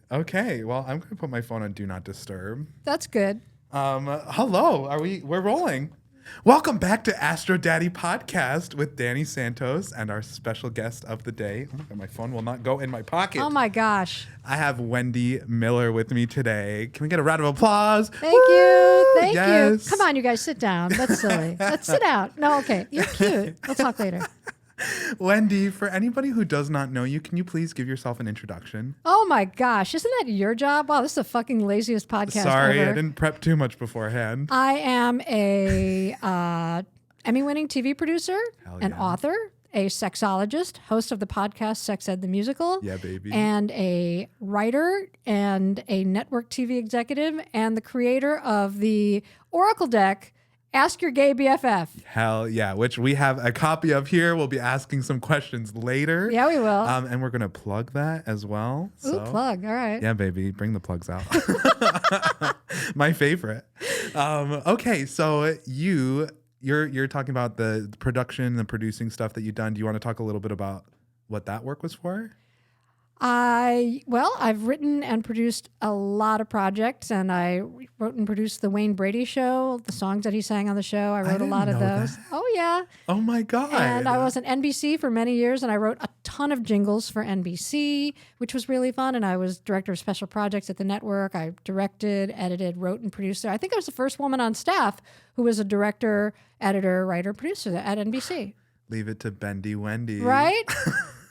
Okay, well, I'm going to put my phone on Do Not Disturb. That's good. Hello, we're rolling. Welcome back to Astro Daddy podcast with Danny Santos and our special guest of the day. Oh my God, my phone will not go in my pocket. Oh my gosh. I have Wendy Miller with me today. Can we get a round of applause? Thank you. Thank Yes. you. Come on, you guys, sit down. That's silly. Let's sit down. No, okay. You're cute. We'll talk later. Wendy, for anybody who does not know you, can you please give yourself an introduction? Oh my gosh. Isn't that your job? Wow, this is the fucking laziest podcast Sorry, ever. I didn't prep too much beforehand. I am a Emmy-winning TV producer, Hell an yeah. author, a sexologist, host of the podcast Sex Ed the Musical, Yeah, baby. and a writer and a network TV executive, and the creator of the Oracle deck, Ask Your Gay BFF. Hell yeah, which we have a copy of here. We'll be asking some questions later. Yeah, we will. And we're going to plug that as well. Ooh, plug. All right. Yeah, baby. Bring the plugs out. My favorite. Okay, so you're talking about the production, the producing stuff that you've done. Do you want to talk a little bit about what that work was for? I've written and produced a lot of projects, and I wrote and produced the Wayne Brady Show, the songs that he sang on the show. I wrote a lot of those. That. Oh, yeah. Oh, my God. And I was at NBC for many years, and I wrote a ton of jingles for NBC, which was really fun. And I was director of special projects at the network. I directed, edited, wrote, and produced there. I think I was the first woman on staff who was a director, editor, writer, producer at NBC. Leave it to Bendy Wendy. Right?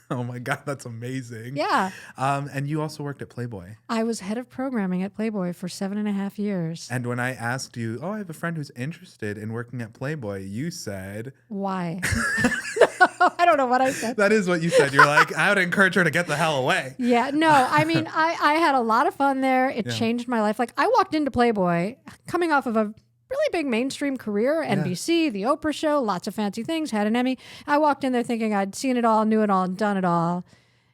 Oh my God, that's amazing. Yeah. And you also worked at Playboy. I was head of programming at Playboy for 7.5 years. And when I asked you, I have a friend who's interested in working at Playboy, you said... Why? I don't know what I said. That is what you said. You're like, I would encourage her to get the hell away. Yeah, no, I mean, I had a lot of fun there. It changed my life. Like, I walked into Playboy coming off of a really big mainstream career, NBC, The Oprah Show, lots of fancy things, had an Emmy. I walked in there thinking I'd seen it all, knew it all, and done it all.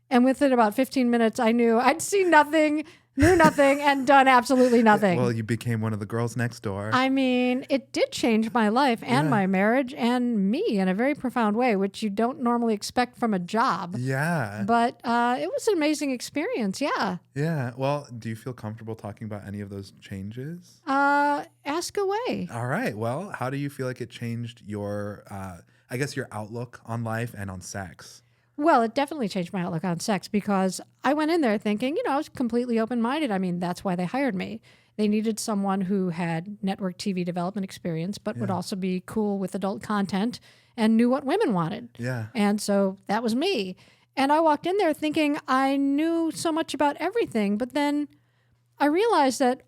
And within about 15 minutes, I knew I'd seen nothing, knew nothing, and done absolutely nothing. Well, you became one of the girls next door. I mean, it did change my life and my marriage and me in a very profound way, which you don't normally expect from a job. Yeah. But it was an amazing experience, yeah. Yeah. Well, do you feel comfortable talking about any of those changes? Ask away. All right. Well, how do you feel like it changed your, I guess, your outlook on life and on sex? Well, it definitely changed my outlook on sex because I went in there thinking, I was completely open-minded. I mean, that's why they hired me. They needed someone who had network TV development experience, but would also be cool with adult content and knew what women wanted. Yeah. And so that was me. And I walked in there thinking I knew so much about everything, but then I realized that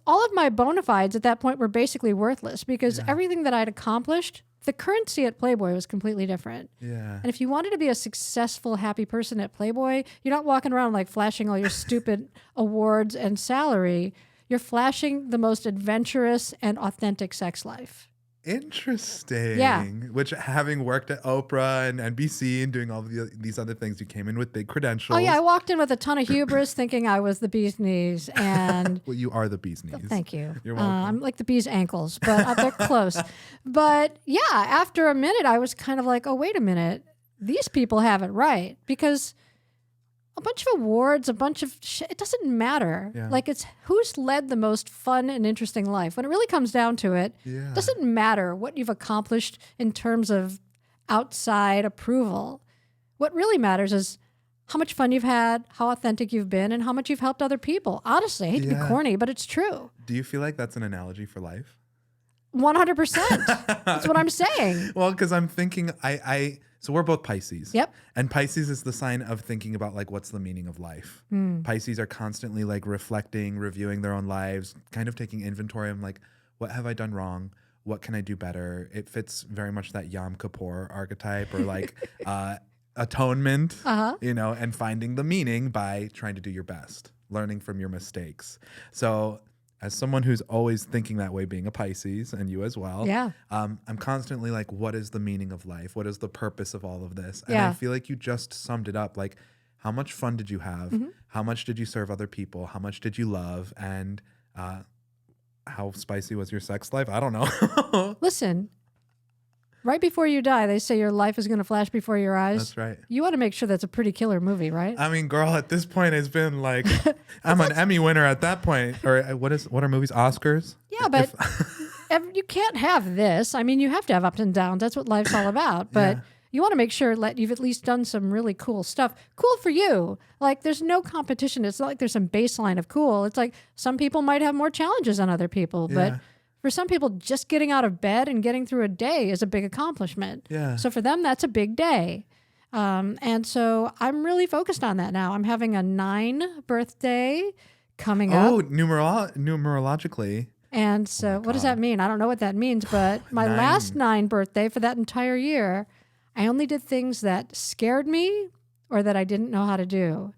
all of my bona fides at that point were basically worthless because everything that I'd accomplished, the currency at Playboy was completely different. Yeah. And if you wanted to be a successful, happy person at Playboy, you're not walking around like flashing all your stupid awards and salary. You're flashing the most adventurous and authentic sex life. Interesting. Yeah. Which, having worked at Oprah and NBC and doing all of these other things, you came in with big credentials. Oh, yeah. I walked in with a ton of hubris thinking I was the bee's knees. And Well, you are the bee's knees. thank you. You're welcome. I'm like the bee's ankles, but they're close. But yeah, after a minute, I was kind of like, oh, wait a minute. These people have it right. Because a bunch of awards, a bunch of shit, it doesn't matter. Yeah. Like, it's who's led the most fun and interesting life. When it really comes down to it, it doesn't matter what you've accomplished in terms of outside approval. What really matters is how much fun you've had, how authentic you've been, and how much you've helped other people. Honestly, I hate to be corny, but it's true. Do you feel like that's an analogy for life? 100%. That's what I'm saying. Well, because I'm thinking, so we're both Pisces. Yep. And Pisces is the sign of thinking about like, what's the meaning of life? Pisces are constantly like reflecting, reviewing their own lives, kind of taking inventory of like, what have I done wrong? What can I do better? It fits very much that Yom Kippur archetype or like atonement, and finding the meaning by trying to do your best, learning from your mistakes. So as someone who's always thinking that way, being a Pisces, and you as well, I'm constantly like, what is the meaning of life? What is the purpose of all of this? And I feel like you just summed it up. Like, how much fun did you have? How much did you serve other people? How much did you love? And how spicy was your sex life? I don't know. Listen, Right before you die, they say your life is going to flash before your eyes. That's right. You want to make sure that's a pretty killer movie, right? I mean, girl, at this point, it's been like, I'm an Emmy winner at that point. Or what are movies? Oscars? Yeah, but you can't have this. I mean, you have to have ups and downs. That's what life's all about. But you want to make sure that you've at least done some really cool stuff. Cool for you. Like, there's no competition. It's not like there's some baseline of cool. It's like some people might have more challenges than other people. But for some people, just getting out of bed and getting through a day is a big accomplishment. Yeah. So for them, that's a big day. And so I'm really focused on that now. I'm having a 9 birthday coming up. Oh, numerologically. And so what does that mean? I don't know what that means, but my 9. last 9 birthday for that entire year, I only did things that scared me or that I didn't know how to do.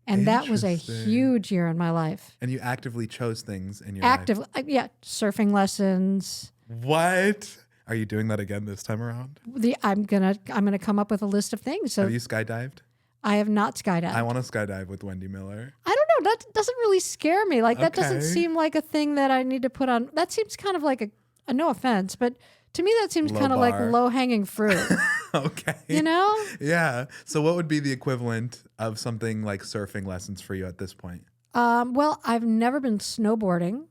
And that was a huge year in my life. And you actively chose things in your life. Yeah, surfing lessons. What? Are you doing that again this time around? I'm gonna come up with a list of things. So have you skydived? I have not skydived. I want to skydive with Wendy Miller. I don't know. That doesn't really scare me. Like that doesn't seem like a thing that I need to put on. That seems kind of like a no offense, but to me that seems kind of like low hanging fruit. Okay. You know? Yeah. So what would be the equivalent of something like surfing lessons for you at this point? Well, I've never been snowboarding.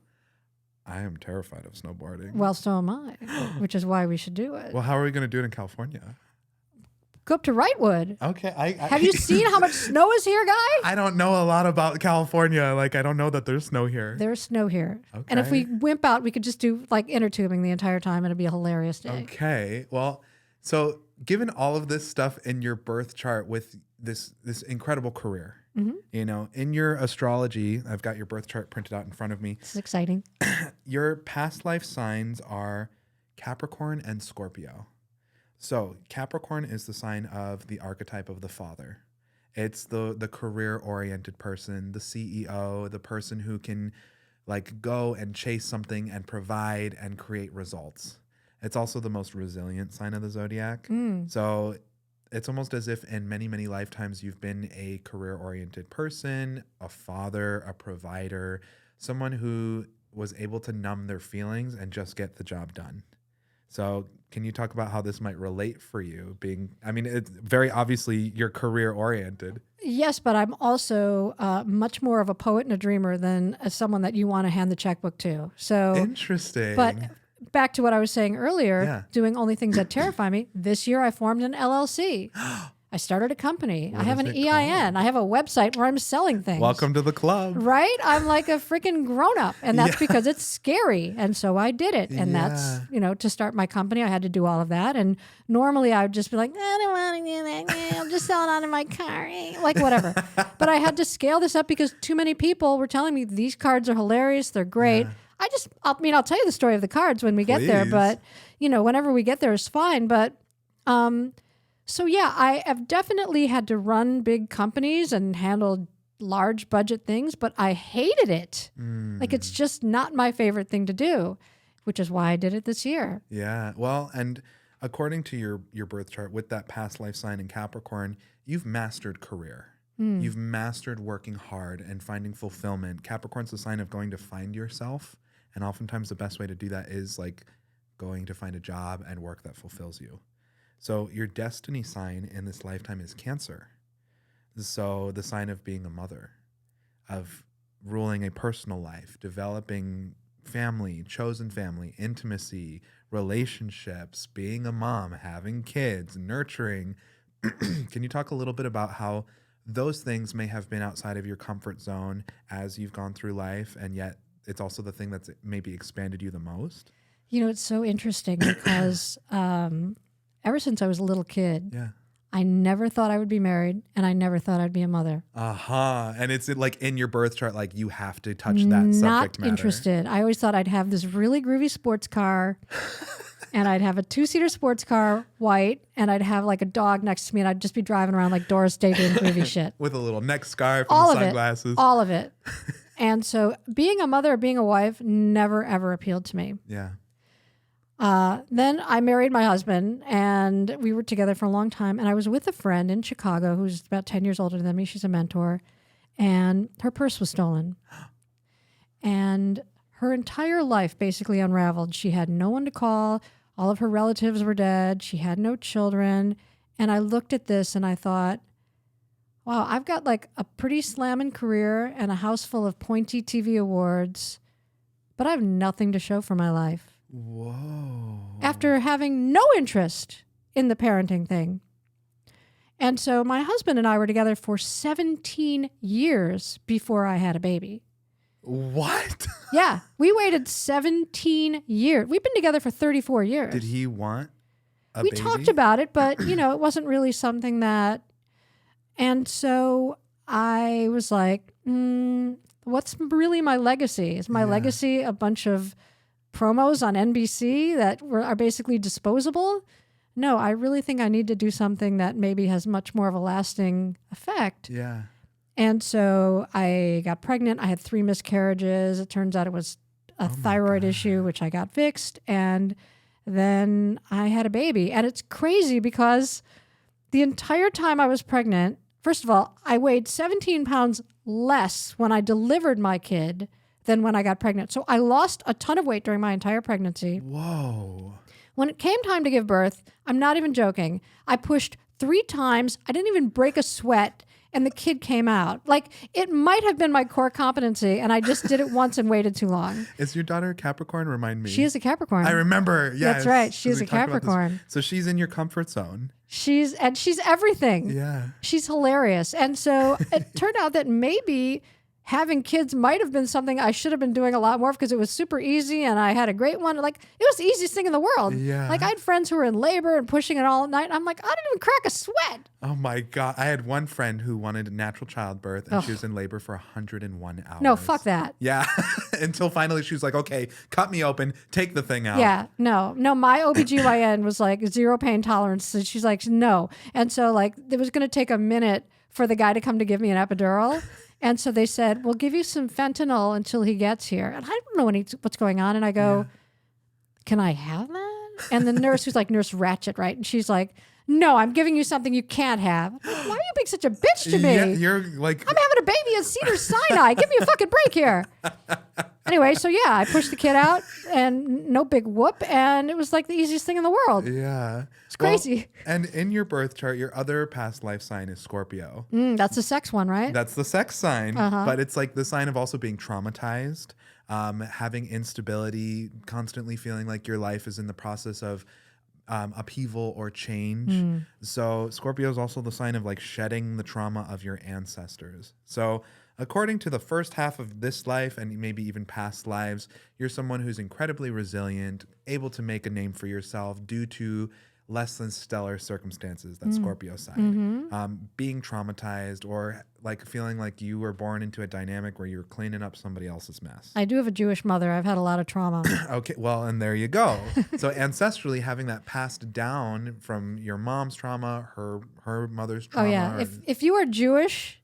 I am terrified of snowboarding. Well, so am I, which is why we should do it. Well, how are we going to do it in California? Go up to Wrightwood. Okay. Have you seen how much snow is here, guy? I don't know a lot about California. Like, I don't know that there's snow here. There's snow here. Okay. And if we wimp out, we could just do like inner tubing the entire time. It'd be a hilarious day. Okay. Well, so given all of this stuff in your birth chart with this incredible career, you know, in your astrology, I've got your birth chart printed out in front of me. This is exciting. Your past life signs are Capricorn and Scorpio. So Capricorn is the sign of the archetype of the father. It's the career-oriented person, the CEO, the person who can like go and chase something and provide and create results. It's also the most resilient sign of the zodiac. So it's almost as if in many, many lifetimes you've been a career-oriented person, a father, a provider, someone who was able to numb their feelings and just get the job done. So can you talk about how this might relate for you it's very obviously you're career oriented. Yes, but I'm also much more of a poet and a dreamer than someone that you want to hand the checkbook to. So interesting. But back to what I was saying earlier, doing only things that terrify me. This year I formed an LLC. I started a company. I have an EIN. I have a website where I'm selling things. Welcome to the club. Right? I'm like a freaking grown-up. And that's because it's scary. And so I did it. And that's, to start my company, I had to do all of that. And normally I would just be like, I don't want to do that. I'm just selling out of my car. Like whatever. But I had to scale this up because too many people were telling me these cards are hilarious. They're great. I'll tell you the story of the cards when we get there. But, whenever we get there is fine. But, so yeah, I have definitely had to run big companies and handle large budget things, but I hated it. Like it's just not my favorite thing to do, which is why I did it this year. Yeah. Well, and according to your birth chart with that past life sign in Capricorn, you've mastered career. You've mastered working hard and finding fulfillment. Capricorn's the sign of going to find yourself. And oftentimes the best way to do that is like going to find a job and work that fulfills you. So your destiny sign in this lifetime is Cancer. So the sign of being a mother, of ruling a personal life, developing family, chosen family, intimacy, relationships, being a mom, having kids, nurturing. Can you talk a little bit about how those things may have been outside of your comfort zone as you've gone through life, and yet it's also the thing that's maybe expanded you the most? It's so interesting because ever since I was a little kid, I never thought I would be married, and I never thought I'd be a mother. And it's like in your birth chart, like you have to touch that subject matter. Not interested. I always thought I'd have this really groovy sports car, and I'd have a 2-seater sports car, white, and I'd have like a dog next to me, and I'd just be driving around like Doris Day doing groovy shit. With a little neck scarf and sunglasses. All of it. And so being a mother or being a wife never, ever appealed to me. Yeah. Then I married my husband, and we were together for a long time. And I was with a friend in Chicago who's about 10 years older than me. She's a mentor. And her purse was stolen. And her entire life basically unraveled. She had no one to call. All of her relatives were dead. She had no children. And I looked at this and I thought, wow, I've got like a pretty slamming career and a house full of pointy TV awards, but I have nothing to show for my life. Whoa. After having no interest in the parenting thing. And so my husband and I were together for 17 years before I had a baby. What? Yeah, we waited 17 years. We've been together for 34 years. Did he want a we baby? talked about it, but, you know, it wasn't really something that... And so I was like, what's really my legacy? Is my legacy a bunch of promos on NBC that are basically disposable? No, I really think I need to do something that maybe has much more of a lasting effect. Yeah. And so I got pregnant. I had 3 miscarriages. It turns out it was a thyroid issue, which I got fixed. And then I had a baby. And it's crazy because the entire time I was pregnant, first of all, I weighed 17 pounds less when I delivered my kid than when I got pregnant. So I lost a ton of weight during my entire pregnancy. Whoa. When it came time to give birth, I'm not even joking, I pushed 3 times. I didn't even break a sweat. And the kid came out. Like, it might have been my core competency, and I just did it once and waited too long. Is your daughter a Capricorn? Remind me. She is a Capricorn. I remember. Yeah, That's right. She's a Capricorn. So she's in your comfort zone. She's everything. Yeah. She's hilarious. And so it turned out that maybe having kids might have been something I should have been doing a lot more because it was super easy and I had a great one. Like, it was the easiest thing in the world. Yeah. Like, I had friends who were in labor and pushing it all night. I'm like, I didn't even crack a sweat. Oh my God. I had one friend who wanted a natural childbirth and she was in labor for 101 hours. No, fuck that. Yeah. Until finally she was like, okay, cut me open, take the thing out. Yeah, no, my OBGYN was like 0 pain tolerance. And she's like, no. And so like, it was going to take a minute for the guy to come to give me an epidural. And so they said, we'll give you some fentanyl until he gets here. And I don't know what's going on. And I go, can I have that? And the nurse, who's like Nurse Ratchet, right? And she's like, no, I'm giving you something you can't have. Why are you being such a bitch to me? Yeah, you're like... I'm having a baby at Cedars-Sinai. Give me a fucking break here. Anyway, so yeah, I pushed the kid out and no big whoop. And it was like the easiest thing in the world. Yeah. It's crazy. Well, and in your birth chart, your other past life sign is Scorpio. That's the sex one, right? That's the sex sign. But it's like the sign of also being traumatized, having instability, constantly feeling like your life is in the process of upheaval or change. So Scorpio is also the sign of like shedding the trauma of your ancestors. So according to the first half of this life and maybe even past lives, you're someone who's incredibly resilient, able to make a name for yourself due to less than stellar circumstances, that Scorpio side. Being traumatized or like feeling like you were born into a dynamic where you're cleaning up somebody else's mess. I do have a Jewish mother. I've had a lot of trauma. Okay, well, and there you go. So ancestrally, having that passed down from your mom's trauma, her mother's trauma. Oh yeah, if you are Jewish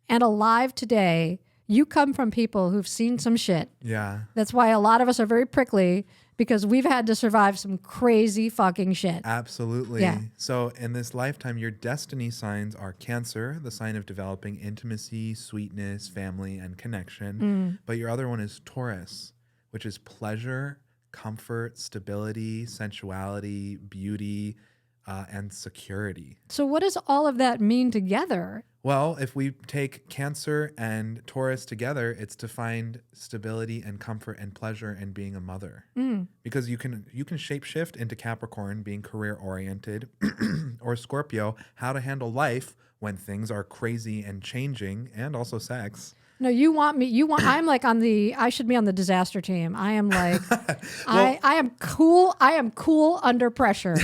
and alive today, you come from people who've seen some shit. Yeah. That's why a lot of us are very prickly, because we've had to survive some crazy fucking shit. Absolutely. Yeah. So in this lifetime, your destiny signs are Cancer, the sign of developing intimacy, sweetness, family, and connection. But your other one is Taurus, which is pleasure, comfort, stability, sensuality, beauty, and security. So what does all of that mean together? Well, if we take Cancer and Taurus together, it's to find stability and comfort and pleasure in being a mother. Because you can shapeshift into Capricorn, being career oriented, or Scorpio, how to handle life when things are crazy and changing, and also sex. No, I'm like I should be on the disaster team. I am like, I am cool. I am cool under pressure.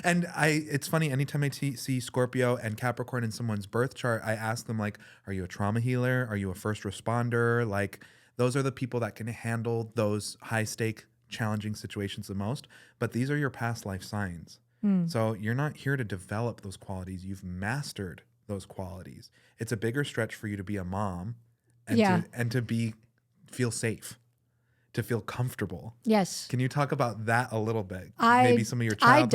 And it's funny, anytime I see Scorpio and Capricorn in someone's birth chart, I ask them like, are you a trauma healer? Are you a first responder? Like, those are the people that can handle those high stake, challenging situations the most. But these are your past life signs. So you're not here to develop those qualities. You've mastered those qualities. It's a bigger stretch for you to be a mom and to feel safe, to feel comfortable. Yes. Can you talk about that a little bit? Maybe some of your childhood.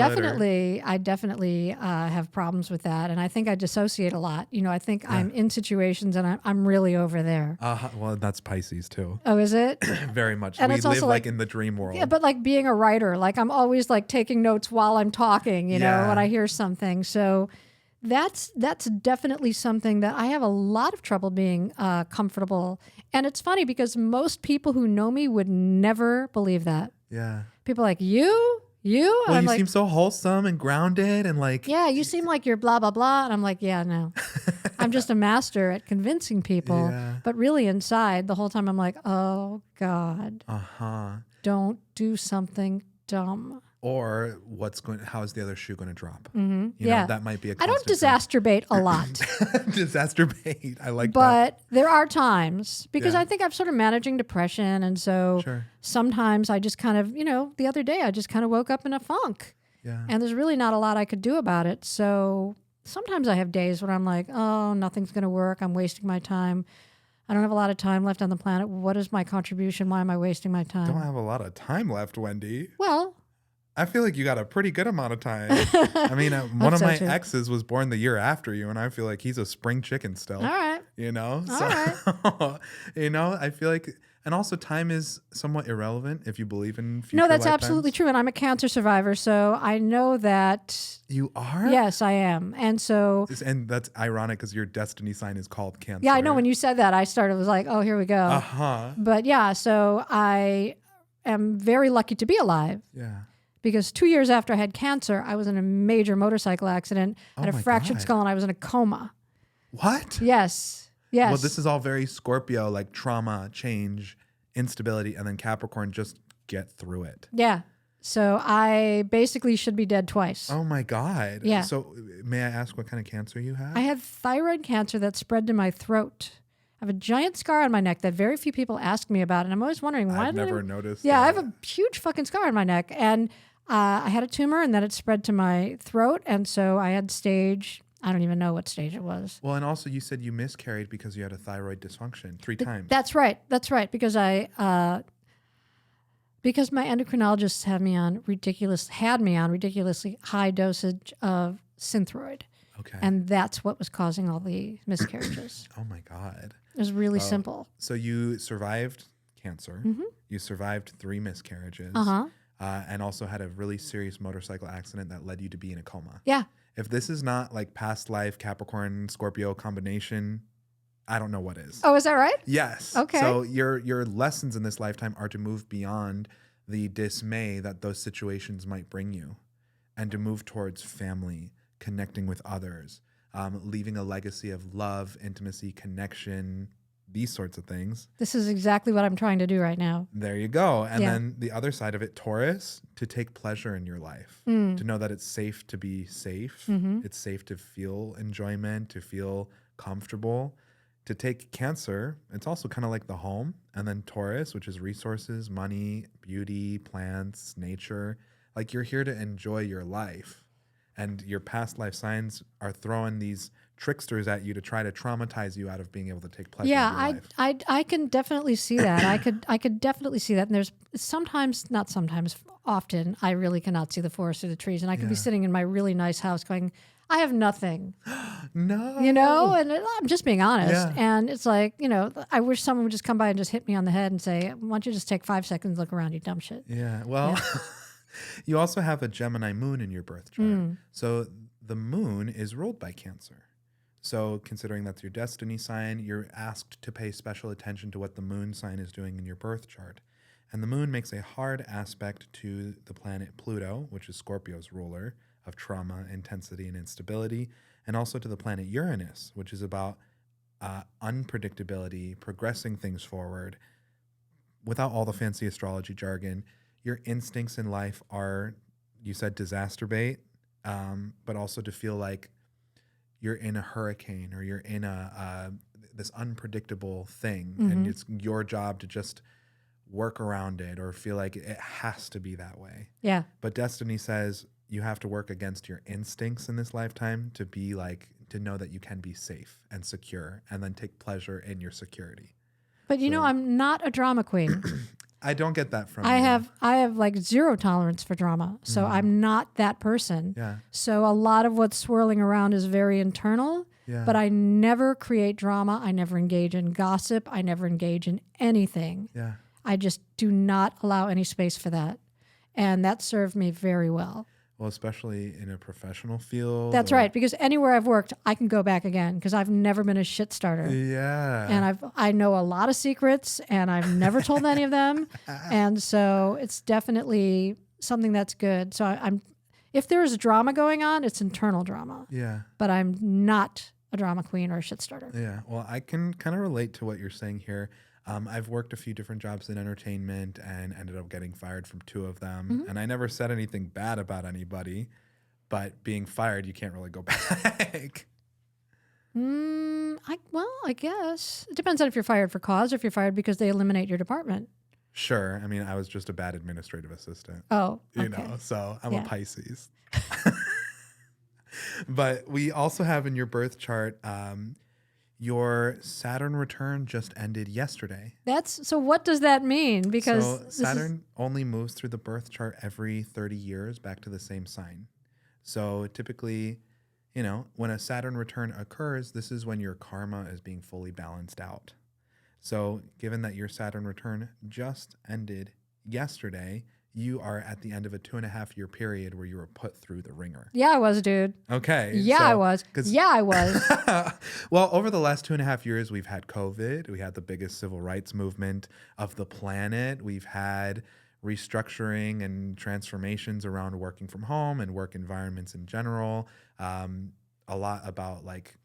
I definitely have problems with that, and I think I dissociate a lot. I think I'm in situations and I'm really over there. Well, that's Pisces too. Oh, is it? Very much. And we it's live also like in the dream world. Yeah, but like being a writer, like I'm always like taking notes while I'm talking. When I hear something. So that's definitely something that I have a lot of trouble being comfortable. And it's funny because most people who know me would never believe that. Yeah. People are like, you? Well, I'm you like, seem so wholesome and grounded and like... Yeah, you seem like you're blah, blah, blah. And I'm like, yeah, no. I'm just a master at convincing people. Yeah. But really inside, the whole time I'm like, oh, God. Don't do something dumb. Or how is the other shoe going to drop? Mm-hmm. That might be a I don't constant disaster bait a lot. Disaster bait. I like that. But there are times, because I think I'm sort of managing depression. And so sometimes I just kind of, the other day I just kind of woke up in a funk. Yeah. And there's really not a lot I could do about it. So sometimes I have days when I'm like, oh, nothing's going to work. I'm wasting my time. I don't have a lot of time left on the planet. What is my contribution? Why am I wasting my time? Don't have a lot of time left, Wendy. Well, I feel like you got a pretty good amount of time. I mean, one of my exes was born the year after you, and I feel like he's a spring chicken still. All right. So, I feel like, and also time is somewhat irrelevant if you believe in future No, that's lifetimes. absolutely true. And I'm a cancer survivor, so I know that. You are? Yes, I am. And so. And that's ironic because your destiny sign is called Cancer. Yeah, I know. When you said that, I was like, oh, here we go. But yeah, so I am very lucky to be alive. Yeah. Because 2 years after I had cancer, I was in a major motorcycle accident, had a fractured skull, and I was in a coma. What? Yes. Well, this is all very Scorpio, like trauma, change, instability, and then Capricorn, just get through it. Yeah. So I basically should be dead twice. Oh my God. Yeah. So may I ask what kind of cancer you have? I had thyroid cancer that spread to my throat. I have a giant scar on my neck that very few people ask me about, and I'm always wondering why. I've never noticed. Yeah, that. I have a huge fucking scar on my neck, and I had a tumor, and then it spread to my throat, and so I had I don't even know what stage it was. Well, and also you said you miscarried because you had a thyroid dysfunction 3 times. That's right, because because my endocrinologist had me on ridiculously high dosage of Synthroid. Okay. And that's what was causing all the miscarriages. Oh my God. It was really simple. So you survived cancer. Mm-hmm. You survived 3 miscarriages. And also had a really serious motorcycle accident that led you to be in a coma. Yeah. If this is not like past life Capricorn Scorpio combination, I don't know what is. Oh, is that right? Yes. Okay. So your lessons in this lifetime are to move beyond the dismay that those situations might bring you, and to move towards family, connecting with others, leaving a legacy of love, intimacy, connection, these sorts of things. This is exactly what I'm trying to do right now. There you go. And then the other side of it, Taurus, to take pleasure in your life, to know that it's safe to be safe. Mm-hmm. It's safe to feel enjoyment, to feel comfortable. To take Cancer, it's also kind of like the home. And then Taurus, which is resources, money, beauty, plants, nature. Like you're here to enjoy your life. And your past life signs are throwing these tricksters at you to try to traumatize you out of being able to take pleasure in your life. I can definitely see that. I could definitely see that. And there's often I really cannot see the forest through the trees. And I could be sitting in my really nice house going, I have nothing. No. And I'm just being honest. Yeah. And it's like, I wish someone would just come by and just hit me on the head and say, why don't you just take 5 seconds, look around, you dumb shit. Yeah. Well, you also have a Gemini moon in your birth chart. So the moon is ruled by Cancer. So considering that's your destiny sign, you're asked to pay special attention to what the moon sign is doing in your birth chart. And the moon makes a hard aspect to the planet Pluto, which is Scorpio's ruler of trauma, intensity, and instability, and also to the planet Uranus, which is about unpredictability, progressing things forward. Without all the fancy astrology jargon, your instincts in life are, you said disaster bait, but also to feel like you're in a hurricane or you're in this unpredictable thing, and it's your job to just work around it or feel like it has to be that way. Yeah. But destiny says you have to work against your instincts in this lifetime to be like, to know that you can be safe and secure and then take pleasure in your security. But I'm not a drama queen. I don't get that from I you. have like zero tolerance for drama. So I'm not that person. Yeah. So a lot of what's swirling around is very internal, Yeah. but I never create drama. I never engage in gossip. I never engage in anything. Yeah. I just do not allow any space for that. And that served me very well. Well, especially in a professional field. That's right, because anywhere I've worked, I can go back again because I've never been a shit starter. Yeah. And I know a lot of secrets and I've never told any of them. And so it's definitely something that's good. So I'm if there's drama going on, it's internal drama. Yeah. But I'm not a drama queen or a shit starter. Yeah. Well, I can kind of relate to what you're saying here. I've worked a few different jobs in entertainment and ended up getting fired from 2 of them. Mm-hmm. And I never said anything bad about anybody, but being fired, you can't really go back. I guess. It depends on if you're fired for cause or if you're fired because they eliminate your department. Sure. I mean, I was just a bad administrative assistant. Oh, okay. You know, so I'm Yeah. a Pisces. But we also have in your birth chart, your Saturn return just ended yesterday. So what does that mean? Because So Saturn only moves through the birth chart every 30 years back to the same sign. So typically, you know, when a Saturn return occurs, this is when your karma is being fully balanced out. So given that your Saturn return just ended yesterday, you are at the end of a 2.5-year period where you were put through the ringer. yeah, I was, dude. Okay. Yeah, so- I was. Yeah, I was. Well, over the last 2.5 years, we've had COVID. We had the biggest civil rights movement of the planet. We've had restructuring and transformations around working from home and work environments in general. A lot about like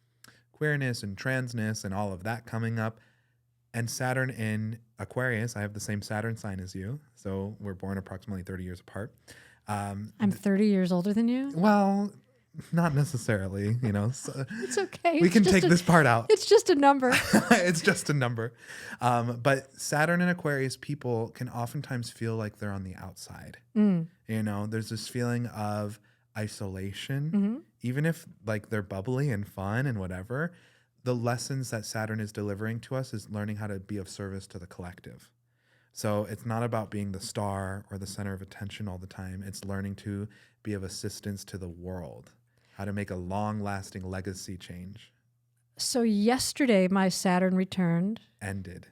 queerness and transness and all of that coming up. And Saturn in Aquarius, I have the same Saturn sign as you. So we're born approximately 30 years apart. I'm 30 years older than you. Well, not necessarily, you know. So It's okay. we It's can just take this part out. It's just a number. It's just a number. But Saturn and Aquarius people can oftentimes feel like they're on the outside. You know, there's this feeling of isolation, even if like they're bubbly and fun and whatever. The lessons that Saturn is delivering to us is learning how to be of service to the collective. So it's not about being the star or the center of attention all the time. It's learning to be of assistance to the world, how to make a long-lasting legacy change. So yesterday, my Saturn returned. Ended.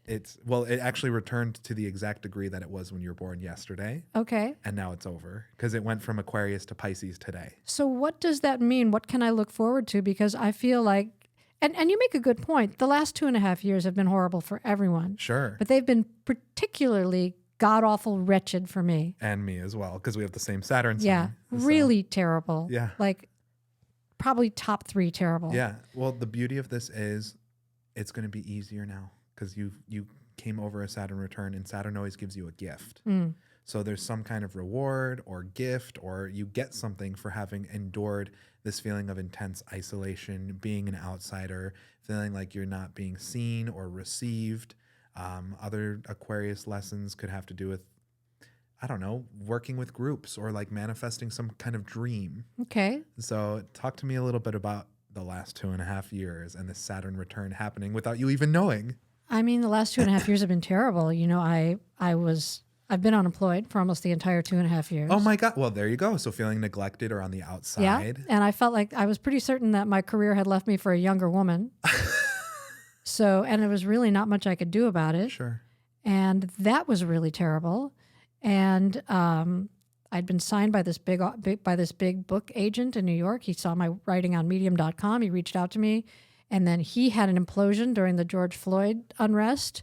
It actually returned to the exact degree that it was when you were born yesterday. Okay. And now it's over because it went from Aquarius to Pisces today. So what does that mean? What can I look forward to? Because I feel like, and you make a good point. The last 2.5 years have been horrible for everyone. Sure. But they've been particularly god-awful wretched for me. And me as well, because we have the same Saturn sign. Yeah. So, Really terrible. Yeah. Like probably top 3 terrible. Yeah. Well, the beauty of this is it's going to be easier now because you came over a Saturn return, and Saturn always gives you a gift. So there's some kind of reward or gift, or you get something for having endured this feeling of intense isolation, being an outsider, feeling like you're not being seen or received. Other Aquarius lessons could have to do with, I don't know, working with groups or like manifesting some kind of dream. Okay. So talk to me a little bit about the last 2.5 years and the Saturn return happening without you even knowing. I mean, the last 2.5 years have been terrible. You know, I've been unemployed for almost the entire 2.5 years. Oh my God. Well, there you go. So feeling neglected or on the outside. Yeah. And I felt like I was pretty certain that my career had left me for a younger woman. And it was really not much I could do about it. Sure. And that was really terrible. And I'd been signed by this big book agent in New York. He saw my writing on medium.com. He reached out to me. And then he had an implosion during the George Floyd unrest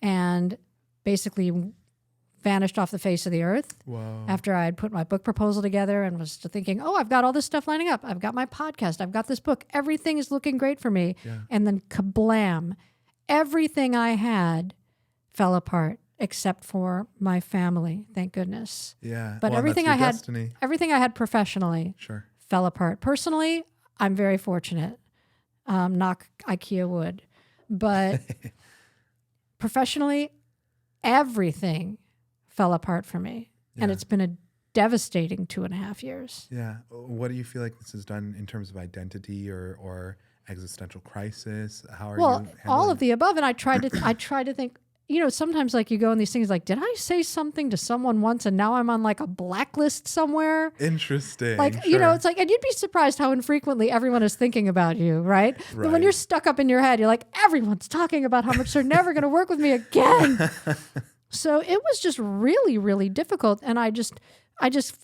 and basically vanished off the face of the earth. Whoa. After I had put my book proposal together and was thinking, oh, I've got all this stuff lining up. I've got my podcast. I've got this book. Everything is looking great for me. Yeah. And then kablam, everything I had fell apart except for my family. Thank goodness. Yeah. But well, everything that's I your had, destiny. everything I had professionally Sure. fell apart. Personally, I'm very fortunate. Knock IKEA wood. But professionally, everything fell apart for me. Yeah. And it's been a devastating 2.5 years. Yeah. What do you feel like this has done in terms of identity or existential crisis? How are you handling all of the above. And I tried to think, sometimes like you go in these things like, did I say something to someone once and now I'm on like a blacklist somewhere? Interesting. Like, sure. it's like, and you'd be surprised how infrequently everyone is thinking about you, right? But when Right. you're stuck up in your head, you're like, everyone's talking about how much they're never going to work with me again. So it was just really, really difficult. And I just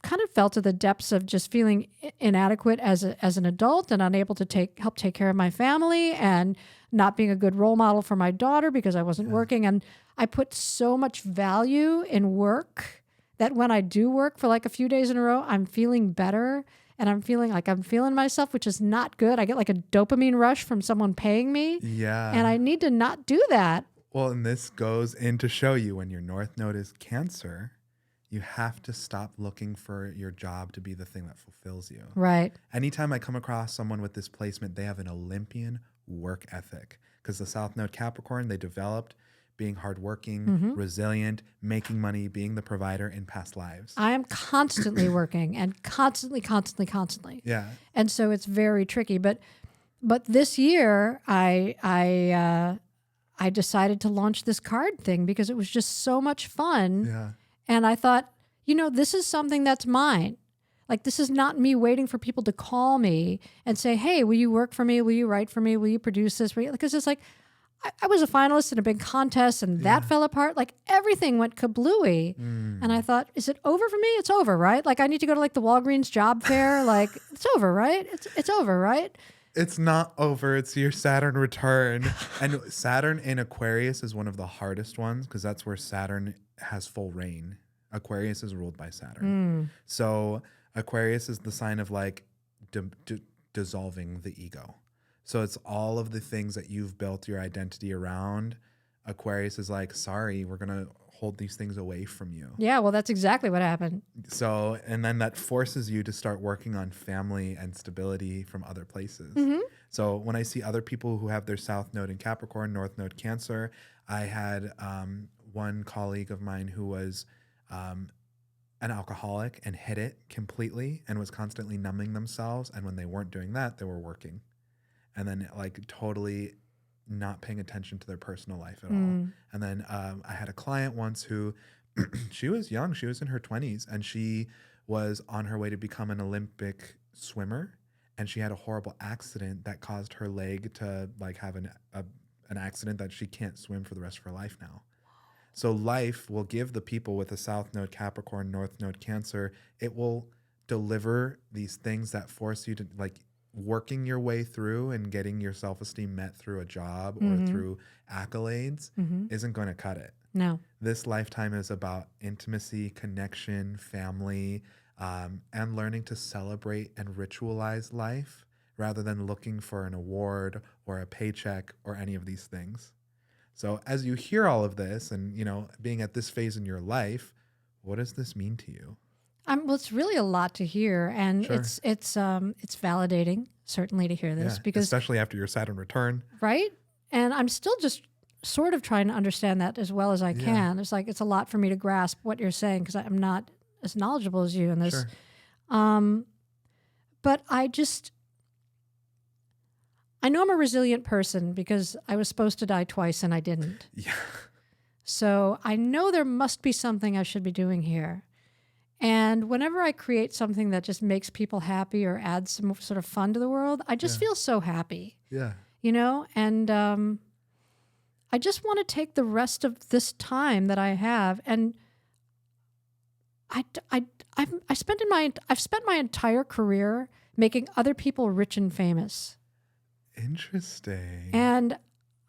kind of fell to the depths of just feeling inadequate as an adult and unable to help take care of my family and not being a good role model for my daughter because I wasn't working. And I put so much value in work that when I do work for like a few days in a row, I'm feeling better and I'm feeling myself, which is not good. I get like a dopamine rush from someone paying me. Yeah. And I need to not do that. Well, and this goes in to show you when your North Node is Cancer, you have to stop looking for your job to be the thing that fulfills you. Right. Anytime I come across someone with this placement, they have an Olympian work ethic because the South Node Capricorn, they developed being hardworking, resilient, making money, being the provider in past lives. I am constantly working and constantly. Yeah. And so it's very tricky. But this year, I decided to launch this card thing because it was just so much fun. Yeah. And I thought, this is something that's mine. Like, this is not me waiting for people to call me and say, hey, will you work for me? Will you write for me? Will you produce this? Because it's like, I was a finalist in a big contest and that fell apart. Like, everything went kablooey. And I thought, is it over for me? It's over, right? Like, I need to go to like the Walgreens job fair. Like, it's over, right? It's over, right? It's not over. It's your Saturn return. And Saturn in Aquarius is one of the hardest ones because that's where Saturn has full reign. Aquarius is ruled by Saturn. So Aquarius is the sign of like dissolving the ego. So it's all of the things that you've built your identity around. Aquarius is like, sorry, we're going to hold these things away from you. Yeah, well, that's exactly what happened. So, and then that forces you to start working on family and stability from other places. So when I see other people who have their South Node in Capricorn, North Node Cancer, I had one colleague of mine who was an alcoholic and hid it completely and was constantly numbing themselves. And when they weren't doing that, they were working. And then like totally not paying attention to their personal life at all. And then I had a client once who, she was young, she was in her 20s, and she was on her way to become an Olympic swimmer. And she had a horrible accident that caused her leg to like have an accident that she can't swim for the rest of her life now. So life will give the people with a South Node Capricorn, North Node Cancer, it will deliver these things that force you to like working your way through and getting your self-esteem met through a job or through accolades isn't going to cut it. No. This lifetime is about intimacy, connection, family, and learning to celebrate and ritualize life rather than looking for an award or a paycheck or any of these things. So as you hear all of this and, being at this phase in your life, what does this mean to you? Well, it's really a lot to hear, and Sure. it's validating certainly to hear this because especially after your Saturn return, right? And I'm still just sort of trying to understand that as well as I can. It's like it's a lot for me to grasp what you're saying because I'm not as knowledgeable as you in this. Sure. But I know I'm a resilient person because I was supposed to die twice and I didn't. Yeah. So I know there must be something I should be doing here. And whenever I create something that just makes people happy or adds some sort of fun to the world, I just feel so happy. Yeah. And I just want to take the rest of this time that I have, and I've spent my entire career making other people rich and famous. Interesting. And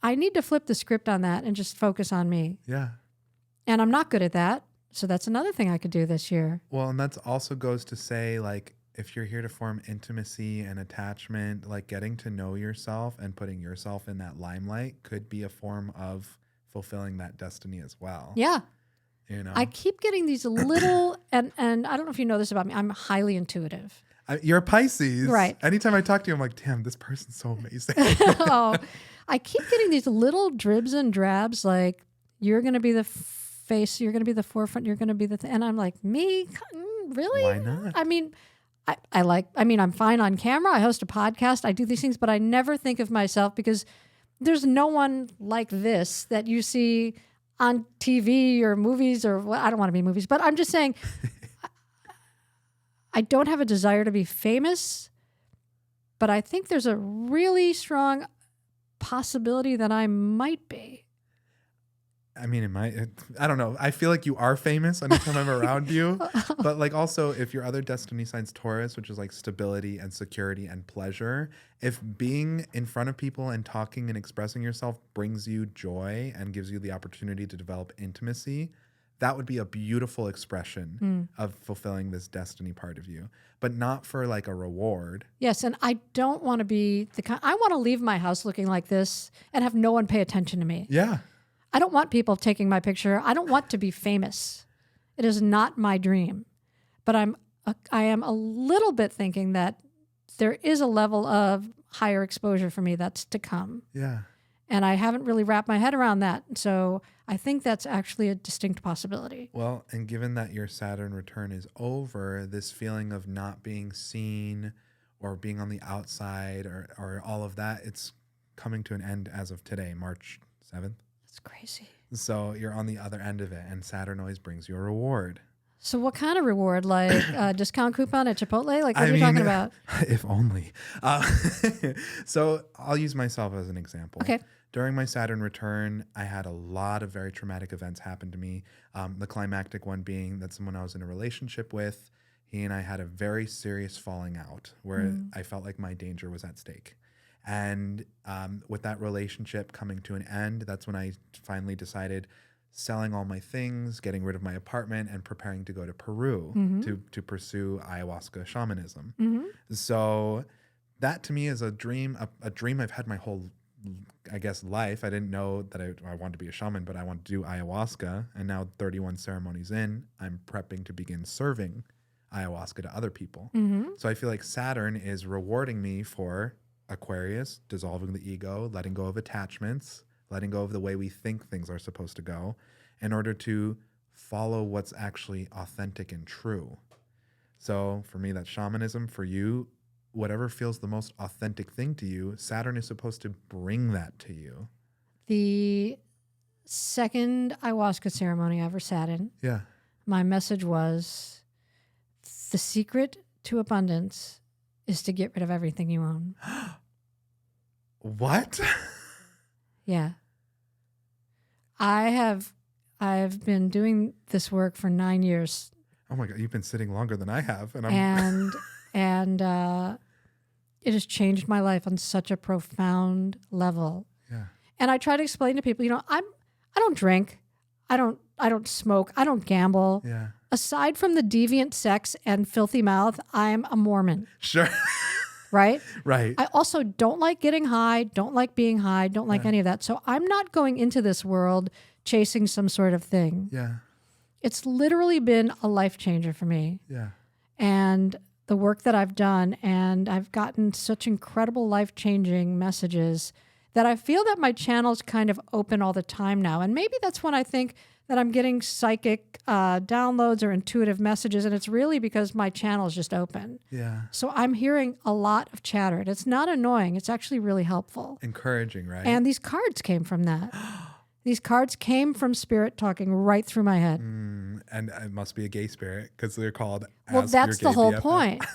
I need to flip the script on that and just focus on me. Yeah. And I'm not good at that. So that's another thing I could do this year. Well, and that also goes to say, like, if you're here to form intimacy and attachment, like getting to know yourself and putting yourself in that limelight could be a form of fulfilling that destiny as well. Yeah. I keep getting these little, and I don't know if you know this about me, I'm highly intuitive. You're a Pisces. Right. Anytime I talk to you, I'm like, damn, this person's so amazing. I keep getting these little dribs and drabs, like, you're going to be the face, you're going to be the forefront, you're going to be the and I'm like, me? Really? Why not? I mean, I'm fine on camera. I host a podcast. I do these things, but I never think of myself because there's no one like this that you see on TV or movies or well, I don't want to be movies, but I'm just saying I don't have a desire to be famous, but I think there's a really strong possibility that I might be. I mean, I don't know. I feel like you are famous anytime I'm around you. But like also if your other destiny sign's Taurus, which is like stability and security and pleasure, if being in front of people and talking and expressing yourself brings you joy and gives you the opportunity to develop intimacy, that would be a beautiful expression of fulfilling this destiny part of you, but not for like a reward. Yes, and I don't want to be I want to leave my house looking like this and have no one pay attention to me. Yeah. I don't want people taking my picture. I don't want to be famous. It is not my dream. But I am a little bit thinking that there is a level of higher exposure for me that's to come. Yeah. And I haven't really wrapped my head around that. So I think that's actually a distinct possibility. Well, and given that your Saturn return is over, this feeling of not being seen or being on the outside or all of that, it's coming to an end as of today, March 7th. That's crazy. So you're on the other end of it, and Saturn always brings you a reward. So what kind of reward? Like a discount coupon at Chipotle? Like what are you talking about? If only. So I'll use myself as an example. Okay. During my Saturn return, I had a lot of very traumatic events happen to me. The climactic one being that someone I was in a relationship with, he and I had a very serious falling out where I felt like my danger was at stake. And with that relationship coming to an end, that's when I finally decided selling all my things, getting rid of my apartment, and preparing to go to Peru to pursue ayahuasca shamanism. So that to me is a dream I've had my whole, I guess, life. I didn't know that I wanted to be a shaman, but I wanted to do ayahuasca. And now 31 ceremonies in, I'm prepping to begin serving ayahuasca to other people. So I feel like Saturn is rewarding me for Aquarius, dissolving the ego, letting go of attachments, letting go of the way we think things are supposed to go in order to follow what's actually authentic and true. So for me, that's shamanism. For you, whatever feels the most authentic thing to you, Saturn is supposed to bring that to you. The second ayahuasca ceremony I ever sat in, my message was, the secret to abundance is to get rid of everything you own. What? Yeah. I've been doing this work for 9 years. Oh my God, you've been sitting longer than I have. And it has changed my life on such a profound level. Yeah. And I try to explain to people, I don't drink. I don't smoke. I don't gamble. Yeah. Aside from the deviant sex and filthy mouth, I'm a Mormon. Sure. Right? Right. I also don't like getting high, don't like being high, don't like any of that. So I'm not going into this world chasing some sort of thing. Yeah. It's literally been a life changer for me. Yeah. And the work that I've done, and I've gotten such incredible life-changing messages that I feel that my channel's kind of open all the time now. And maybe that's when I think that I'm getting psychic downloads or intuitive messages, and it's really because my channel is just open. Yeah. So I'm hearing a lot of chatter. It's not annoying. It's actually really helpful. Encouraging, right? And these cards came from that. These cards came from spirit talking right through my head. And it must be a gay spirit because they're called. Well, that's the whole BFF. point.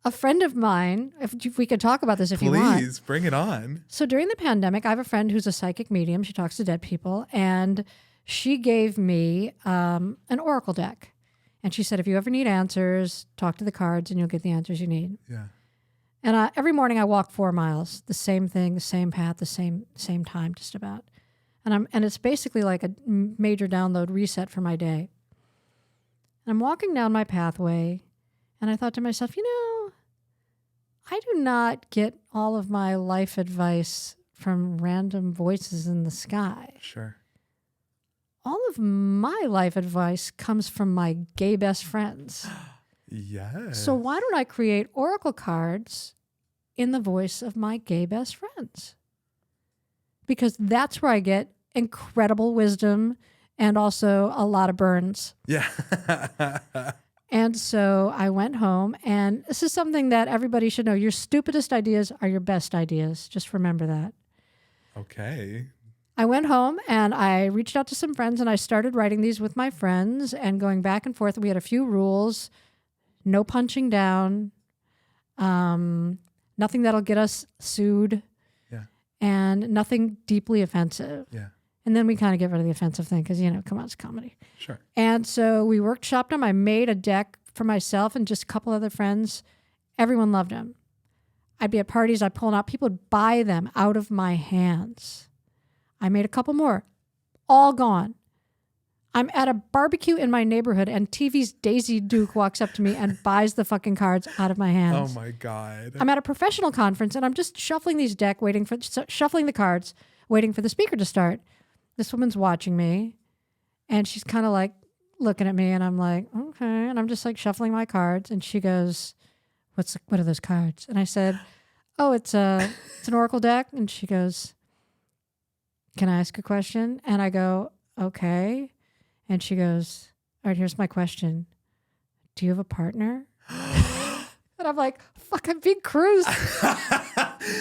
A friend of mine, if we could talk about this if you want. Please, bring it on. So during the pandemic, I have a friend who's a psychic medium. She talks to dead people, and she gave me an oracle deck. And she said, if you ever need answers, talk to the cards and you'll get the answers you need. Yeah. And every morning I walk 4 miles, the same thing, the same path, the same time, just about. And it's basically like a major download reset for my day. And I'm walking down my pathway, and I thought to myself, I do not get all of my life advice from random voices in the sky. Sure. All of my life advice comes from my gay best friends. Yes. So why don't I create oracle cards in the voice of my gay best friends? Because that's where I get incredible wisdom and also a lot of burns. Yeah. And so I went home, and this is something that everybody should know. Your stupidest ideas are your best ideas. Just remember that. Okay. I went home and I reached out to some friends and I started writing these with my friends and going back and forth. We had a few rules: no punching down, nothing that'll get us sued, and nothing deeply offensive. Yeah. And then we kind of get rid of the offensive thing because, come on, it's comedy. Sure. And so we workshopped them. I made a deck for myself and just a couple other friends. Everyone loved them. I'd be at parties, I'd pull them out. People would buy them out of my hands. I made a couple more, all gone. I'm at a barbecue in my neighborhood and TV's Daisy Duke walks up to me and buys the fucking cards out of my hands. Oh my God. I'm at a professional conference and I'm just shuffling these deck, shuffling the cards, waiting for the speaker to start. This woman's watching me and she's kind of like looking at me and I'm like, okay. And I'm just like shuffling my cards and she goes, what are those cards? And I said, oh, it's an oracle deck. And she goes, can I ask a question? And I go, okay. And she goes, all right, here's my question. Do you have a partner? And I'm like, fuck, I'm being cruised.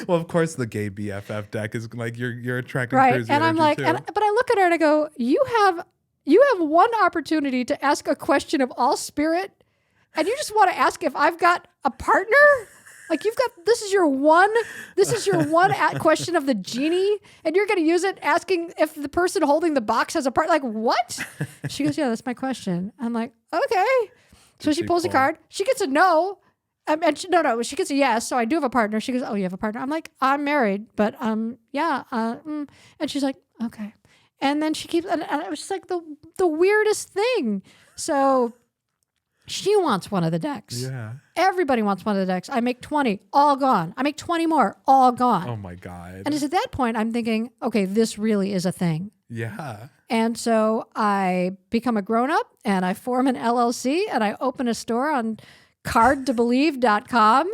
Well, of course, the gay BFF deck is like you're attracting right. cruisy And I'm like, but I look at her and I go, you have one opportunity to ask a question of all spirit, and you just want to ask if I've got a partner. Like this is your one question of the genie, and you're going to use it asking if the person holding the box has a part. Like, what? She goes, yeah, that's my question. I'm like, okay. So she pulls a card. She gets a no. She gets a yes. So I do have a partner. She goes, oh, you have a partner? I'm like, I'm married, but yeah. And she's like, okay. And then she keeps, and it was just like the weirdest thing. So she wants one of the decks. Yeah. Everybody wants one of the decks. I make 20, all gone. I make 20 more, all gone. Oh my God. And it's at that point I'm thinking, okay, this really is a thing. Yeah. And so I become a grown-up and I form an LLC and I open a store on cardtobelieve.com.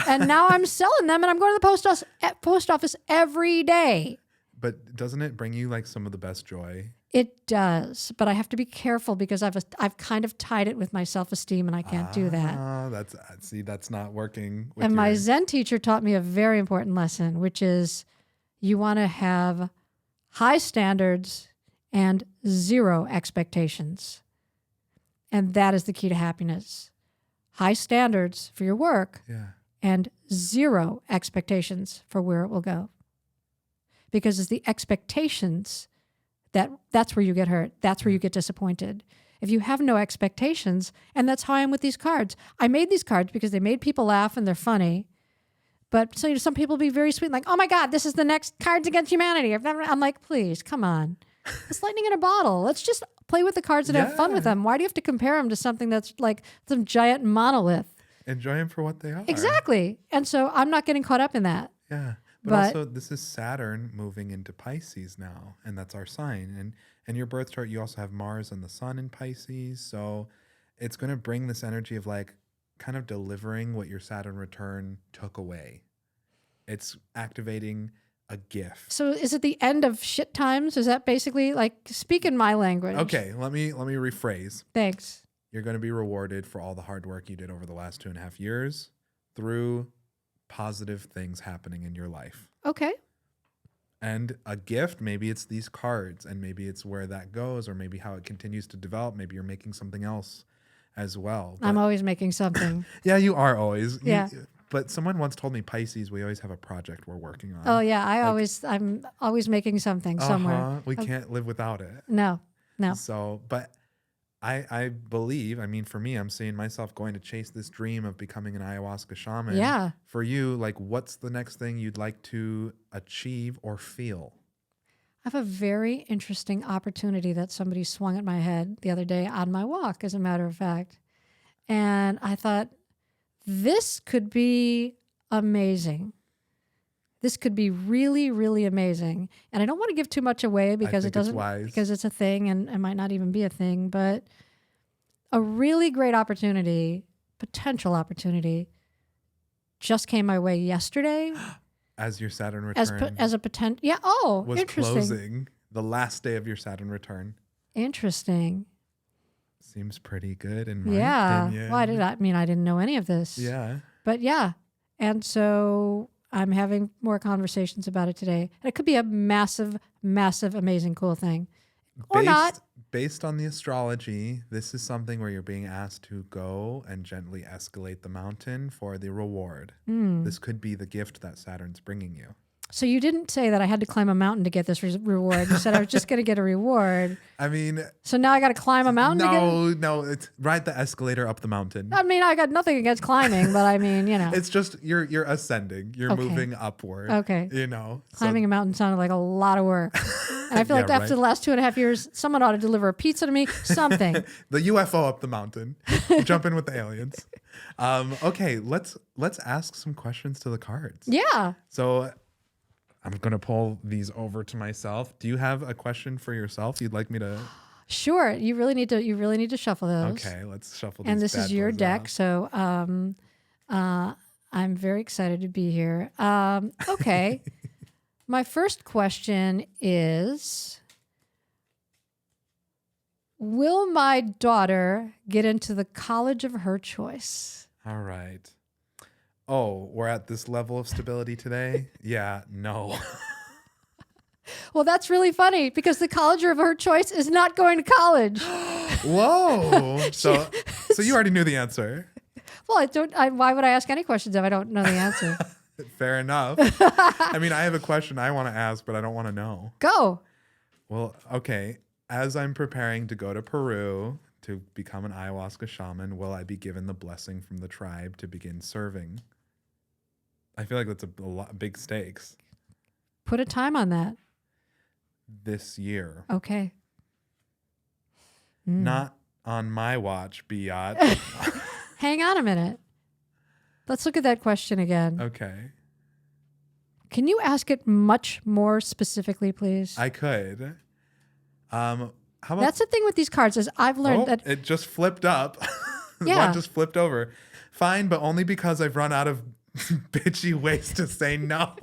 And now I'm selling them and I'm going to the post office every day. But doesn't it bring you like some of the best joy? It does, but I have to be careful because I've kind of tied it with my self-esteem and I can't do that. That's not working. And my Zen teacher taught me a very important lesson, which is you want to have high standards and zero expectations. And that is the key to happiness. High standards for your work and zero expectations for where it will go. Because it's the expectations that's where you get hurt. That's where you get disappointed. If you have no expectations, and that's how I am with these cards. I made these cards because they made people laugh and they're funny. But so some people be very sweet, like, oh my God, this is the next Cards Against Humanity. I'm like, please, come on. It's lightning in a bottle. Let's just play with the cards and have fun with them. Why do you have to compare them to something that's like some giant monolith? Enjoy them for what they are. Exactly. And so I'm not getting caught up in that. Yeah. But also, this is Saturn moving into Pisces now, and that's our sign. And in your birth chart, you also have Mars and the Sun in Pisces. So it's going to bring this energy of like kind of delivering what your Saturn return took away. It's activating a gift. So is it the end of shit times? Is that basically like, speak in my language? Okay, let me rephrase. Thanks. You're going to be rewarded for all the hard work you did over the last 2.5 years through positive things happening in your life. Okay. And a gift, maybe it's these cards and maybe it's where that goes or maybe how it continues to develop. Maybe you're making something else as well. I'm always making something. Yeah, you are always. Yeah. But someone once told me Pisces, we always have a project we're working on. Oh yeah, I'm always making something somewhere. We can't live without it. No. So, but I believe, I mean, for me, I'm seeing myself going to chase this dream of becoming an ayahuasca shaman. Yeah. For you, like, what's the next thing you'd like to achieve or feel? I have a very interesting opportunity that somebody swung at my head the other day on my walk, as a matter of fact. And I thought, this could be amazing. This could be really, really amazing. And I don't want to give too much away because because it's a thing and it might not even be a thing, but a really great opportunity, potential opportunity, just came my way yesterday. As your Saturn return. As a potential. Yeah. Oh, was interesting. Closing the last day of your Saturn return. Interesting. Seems pretty good in my opinion. Well, I didn't know any of this. Yeah. But yeah. And so I'm having more conversations about it today. And it could be a massive, massive, amazing, cool thing. Or not. Based on the astrology, this is something where you're being asked to go and gently escalate the mountain for the reward. This could be the gift that Saturn's bringing you. So you didn't say that I had to climb a mountain to get this reward. You said I was just going to get a reward. I mean... So now I got to climb a mountain to get it? No, it's ride the escalator up the mountain. I mean, I got nothing against climbing, but I mean, It's just you're ascending. You're moving upward. Okay. Climbing a mountain sounded like a lot of work. And I feel like after the last 2.5 years, someone ought to deliver a pizza to me, something. The UFO up the mountain. Jump in with the aliens. Okay, let's ask some questions to the cards. Yeah. So... I'm going to pull these over to myself. Do you have a question for yourself you'd like me to? Sure. You really need to shuffle those. Okay, let's shuffle these. And this is your deck. Off. So I'm very excited to be here. Okay. My first question is, will my daughter get into the college of her choice? All right. Oh, we're at this level of stability today? Yeah, no. Well, that's really funny because the college of her choice is not going to college. Whoa. So you already knew the answer. Well, why would I ask any questions if I don't know the answer? Fair enough. I mean, I have a question I want to ask, but I don't want to know. Go. Well, okay. As I'm preparing to go to Peru to become an ayahuasca shaman, will I be given the blessing from the tribe to begin serving? I feel like that's a lot, big stakes. Put a time on that. This year. Okay. Not on my watch, Biat. Hang on a minute. Let's look at that question again. Okay. Can you ask it much more specifically, please? I could. How about that's the thing with these cards is I've learned that it just flipped up. Yeah. One just flipped over. Fine, but only because I've run out of bitchy ways to say no.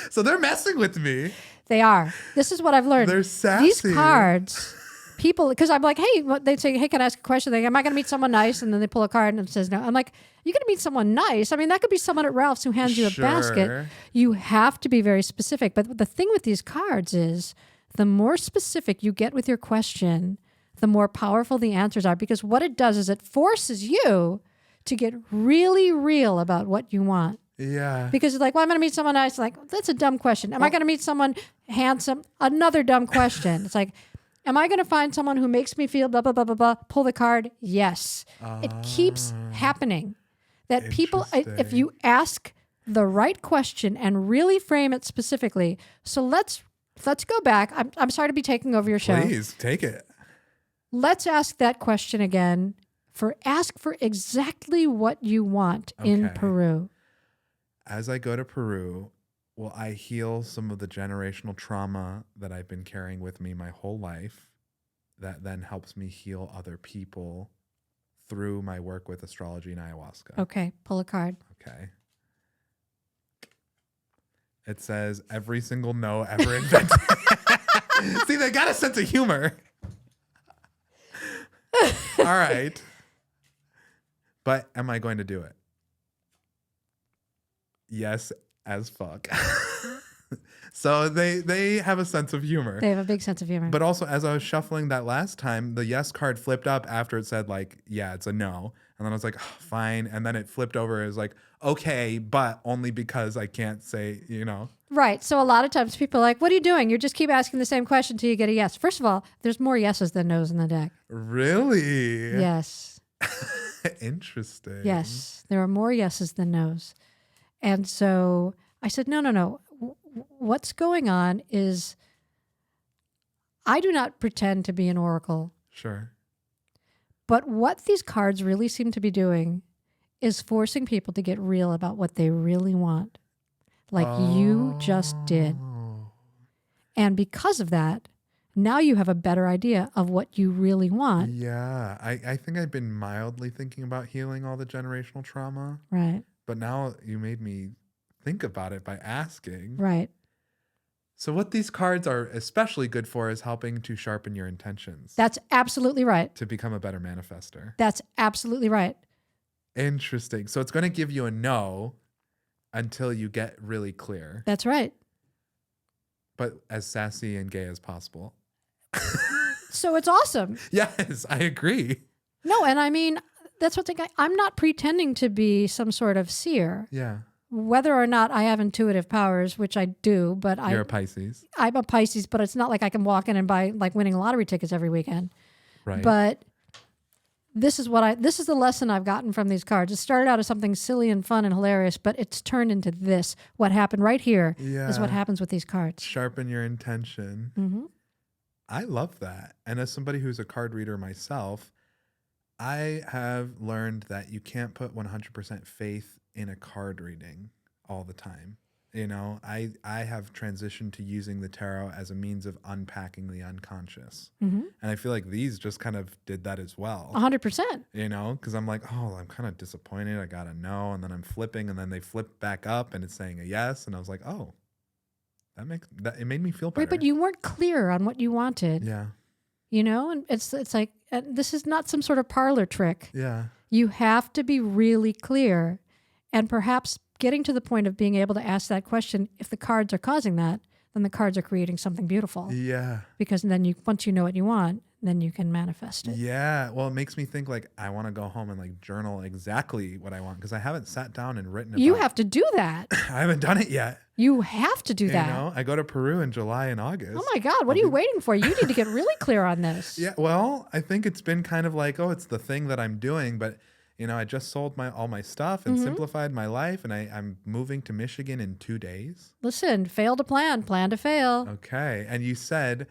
So they're messing with me. They are. This is what I've learned. They're sassy. These cards, people, because I'm like, hey, they'd say, hey, can I ask a question? Am I going to meet someone nice? And then they pull a card and it says no. I'm like, you're going to meet someone nice. I mean, that could be someone at Ralph's who hands you a basket. You have to be very specific. But the thing with these cards is the more specific you get with your question, the more powerful the answers are. Because what it does is it forces you to get really real about what you want. Yeah. Because it's like, well, I'm going to meet someone nice. Like, that's a dumb question. Am I going to meet someone handsome? Another dumb question. It's like, am I going to find someone who makes me feel blah, blah, blah, blah, blah? Pull the card. Yes. It keeps happening. That people, if you ask the right question and really frame it specifically. So let's go back. I'm sorry to be taking over your show. Please, take it. Let's ask that question again. Ask for exactly what you want in Peru. As I go to Peru, will I heal some of the generational trauma that I've been carrying with me my whole life that then helps me heal other people through my work with astrology and ayahuasca? Okay, pull a card. Okay. It says every single no ever invented. See, they got a sense of humor. All right. But am I going to do it? Yes, as fuck. So they have a sense of humor. They have a big sense of humor. But also, as I was shuffling that last time, the yes card flipped up after it said, like, yeah, it's a no. And then I was like, oh, fine. And then it flipped over. It was like, okay, but only because I can't say, Right. So a lot of times people are like, what are you doing? You just keep asking the same question until you get a yes. First of all, there's more yeses than nos in the deck. Really? Yes. Interesting. Yes. There are more yeses than nos. And so I said, no. What's going on is I do not pretend to be an oracle. Sure. But what these cards really seem to be doing is forcing people to get real about what they really want. Like you just did. And because of that, now you have a better idea of what you really want. Yeah. I think I've been mildly thinking about healing all the generational trauma. Right. But now you made me think about it by asking. Right. So what these cards are especially good for is helping to sharpen your intentions. That's absolutely right. To become a better manifester. That's absolutely right. Interesting. So it's going to give you a no until you get really clear, That's right. but as sassy and gay as possible. So it's awesome. Yes, I agree. No, and I mean, that's what I'm not pretending to be some sort of seer. Yeah. Whether or not I have intuitive powers, which I do, but You're a Pisces. I'm a Pisces, but it's not like I can walk in and buy like winning lottery tickets every weekend. Right. But this is the lesson I've gotten from these cards. It started out as something silly and fun and hilarious, but it's turned into this. What happened right here is what happens with these cards. Sharpen your intention. Mm-hmm. I love that. And as somebody who's a card reader myself, I have learned that you can't put 100% faith in a card reading all the time. You know, I have transitioned to using the tarot as a means of unpacking the unconscious. Mm-hmm. And I feel like these just kind of did that as well. 100%. You know, because I'm like, oh, I'm kind of disappointed. I got to know. And then I'm flipping and then they flip back up and it's saying a yes. And I was like, oh, it made me feel better. Right, but you weren't clear on what you wanted. Yeah. You know, and it's like, this is not some sort of parlor trick. Yeah. You have to be really clear, and perhaps getting to the point of being able to ask that question. If the cards are causing that, then the cards are creating something beautiful. Yeah. Because then once you know what you want, then you can manifest it. Yeah. Well, it makes me think like I want to go home and like journal exactly what I want because I haven't sat down and written about. You have to do that. I haven't done it yet. You have to do that. You know, I go to Peru in July and August. Oh my God, what are you waiting for? You need to get really clear on this. Yeah. Well, I think it's been kind of like, oh, it's the thing that I'm doing, but you know, I just sold all my stuff and simplified my life, and I'm moving to Michigan in 2 days. Listen, fail to plan to fail. Okay. And you said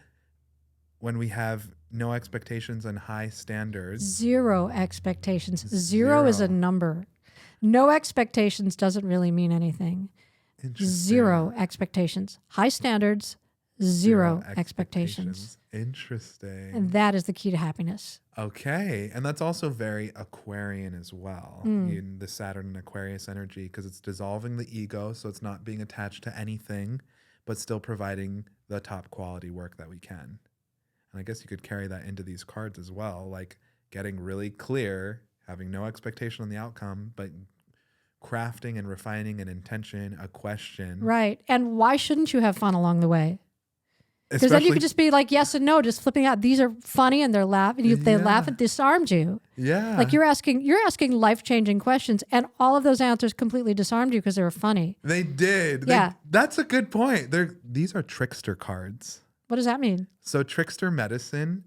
when we have no expectations and high standards. Zero expectations. Zero is a number. No expectations doesn't really mean anything. Zero expectations. High standards, zero expectations. Interesting. And that is the key to happiness. Okay. And that's also very Aquarian as well, in the Saturn and Aquarius energy, because it's dissolving the ego. So it's not being attached to anything, but still providing the top quality work that we can. And I guess you could carry that into these cards as well, like getting really clear, having no expectation on the outcome, but crafting and refining an intention, a question. Right. And why shouldn't you have fun along the way? Because then you could just be like yes and no, just flipping out. These are funny and they're laughing. They laugh and disarmed you. Yeah. Like you're asking life-changing questions, and all of those answers completely disarmed you because they were funny. They did. Yeah. That's a good point. These are trickster cards. What does that mean? So trickster medicine,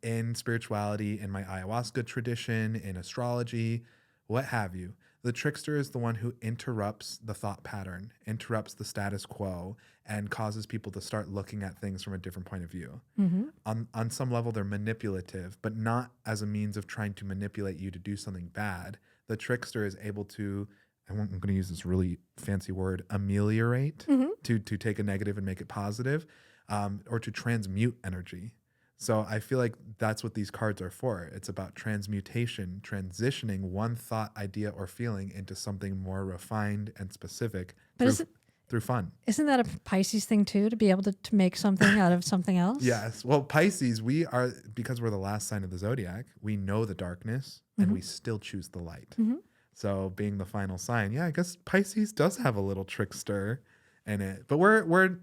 in spirituality, in my ayahuasca tradition, in astrology, what have you. The trickster is the one who interrupts the thought pattern, interrupts the status quo, and causes people to start looking at things from a different point of view. Mm-hmm. On some level, they're manipulative, but not as a means of trying to manipulate you to do something bad. The trickster is able to, I'm going to use this really fancy word, ameliorate, to take a negative and make it positive, or to transmute energy. So I feel like that's what these cards are for. It's about transmutation, transitioning one thought, idea, or feeling into something more refined and specific through fun. Isn't that a Pisces thing too, to be able to make something out of something else? Yes. Well, Pisces, we are, because we're the last sign of the zodiac, we know the darkness and we still choose the light. Mm-hmm. So being the final sign, yeah, I guess Pisces does have a little trickster in it. But we're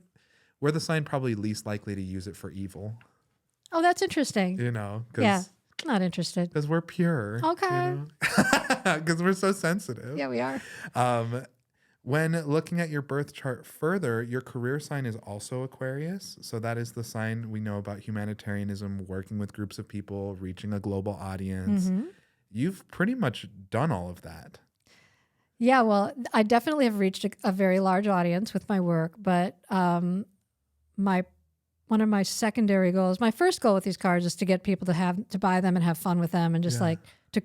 the sign probably least likely to use it for evil. Oh, that's interesting. You know, yeah, not interested. Because we're pure. Okay. Because we're so sensitive. Yeah, we are. When looking at your birth chart further, your career sign is also Aquarius. So that is the sign we know about humanitarianism, working with groups of people, reaching a global audience. Mm-hmm. You've pretty much done all of that. Yeah, well, I definitely have reached a very large audience with my work, but one of my secondary goals, my first goal with these cards is to get people to buy them and have fun with them and just like to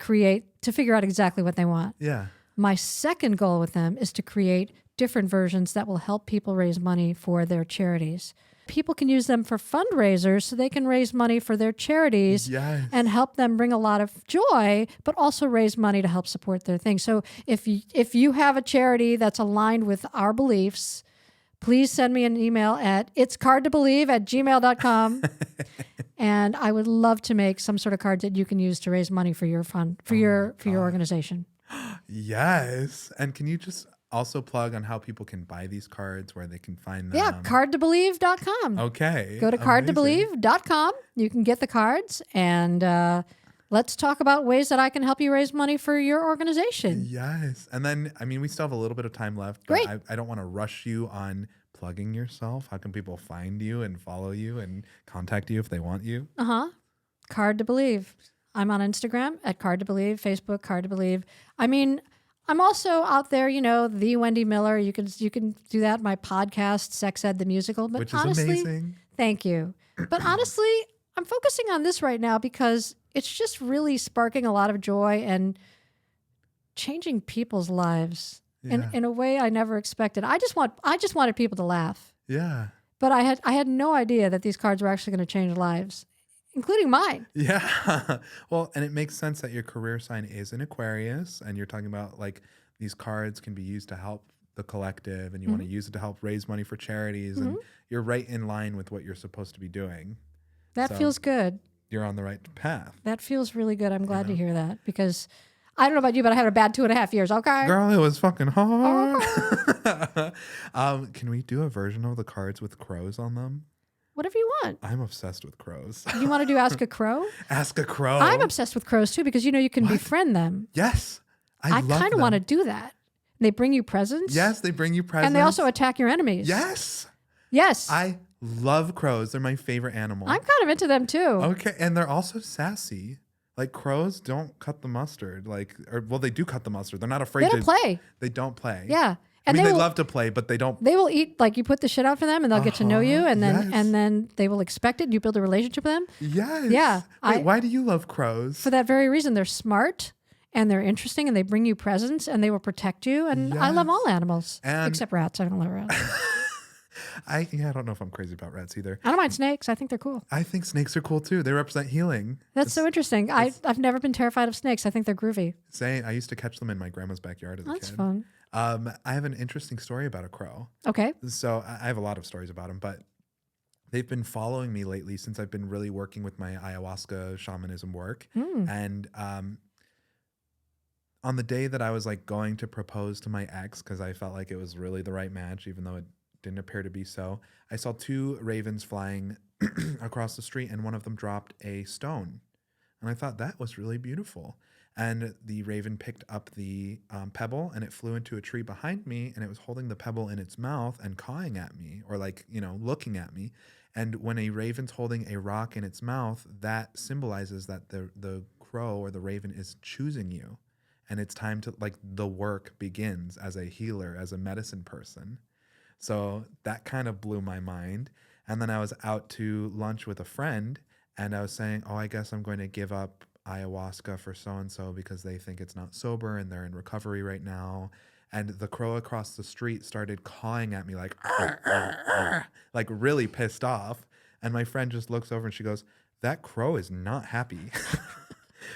figure out exactly what they want. Yeah. My second goal with them is to create different versions that will help people raise money for their charities. People can use them for fundraisers so they can raise money for their charities and help them bring a lot of joy, but also raise money to help support their thing. So if you have a charity that's aligned with our beliefs, please send me an email at itscardtobelieve@gmail.com. And I would love to make some sort of cards that you can use to raise money for your fund, for your organization. Yes. And can you just also plug on how people can buy these cards, where they can find them. Yeah, cardtobelieve.com. Okay. Go to cardtobelieve.com. You can get the cards, and let's talk about ways that I can help you raise money for your organization. Yes. And then, I mean, we still have a little bit of time left, but Great. I don't want to rush you on plugging yourself. How can people find you and follow you and contact you if they want you? Card to Believe. I'm on Instagram at Card to Believe, Facebook Card to Believe. I mean, I'm also out there, the Wendy Miller. You can do that. My podcast, Sex Ed the Musical. But Which is honestly, amazing. Thank you. But honestly, I'm focusing on this right now because it's just really sparking a lot of joy and changing people's lives in a way I never expected. I just wanted people to laugh. Yeah. But I had no idea that these cards were actually going to change lives, including mine. Yeah. Well, and it makes sense that your career sign is an Aquarius, and you're talking about like these cards can be used to help the collective, and you want to use it to help raise money for charities, and you're right in line with what you're supposed to be doing. That feels good. You're on the right path. That feels really good. I'm glad to hear that, because I don't know about you, but I had a bad 2.5 years. Okay. Girl, it was fucking hard. Can we do a version of the cards with crows on them? Whatever you want. I'm obsessed with crows. You want to do Ask a Crow? Ask a Crow. I'm obsessed with crows too, because you can befriend them. Yes. I kind of want to do that. They bring you presents. Yes, they bring you presents. And they also attack your enemies. Yes. Yes. I love crows. They're my favorite animal. I'm kind of into them too. Okay. And they're also sassy. Like crows don't cut the mustard. They do cut the mustard. They're not afraid They don't play. They don't play. Yeah. And they love to play, but they don't. They will eat, like you put the shit out for them and they'll get to know you, and then yes. and then they will expect it and you build a relationship with them. Yes. Yeah. Wait, why do you love crows? For that very reason. They're smart and they're interesting and they bring you presents and they will protect you. And I love all animals. Except rats. I don't love rats. I don't know if I'm crazy about rats either. I don't mind snakes. I think they're cool. I think snakes are cool too. They represent healing. That's so interesting. I've never been terrified of snakes. I think they're groovy. I used to catch them in my grandma's backyard as a kid. That's fun. I have an interesting story about a crow. Okay. So I have a lot of stories about them, but they've been following me lately since I've been really working with my ayahuasca shamanism work. And on the day that I was like going to propose to my ex, because I felt like it was really the right match, even though it didn't appear to be so, I saw 2 ravens flying across the street, and one of them dropped a stone. And I thought that was really beautiful. And the raven picked up the pebble, and it flew into a tree behind me, and it was holding the pebble in its mouth and cawing at me, or looking at me. And when a raven's holding a rock in its mouth, that symbolizes that the crow or the raven is choosing you. And it's time to, the work begins as a healer, as a medicine person. So that kind of blew my mind. And then I was out to lunch with a friend, and I was saying, I guess I'm going to give up ayahuasca for so-and-so because they think it's not sober and they're in recovery right now. And the crow across the street started cawing at me like, "Arr, arr, arr," like really pissed off. And my friend just looks over and she goes, "That crow is not happy."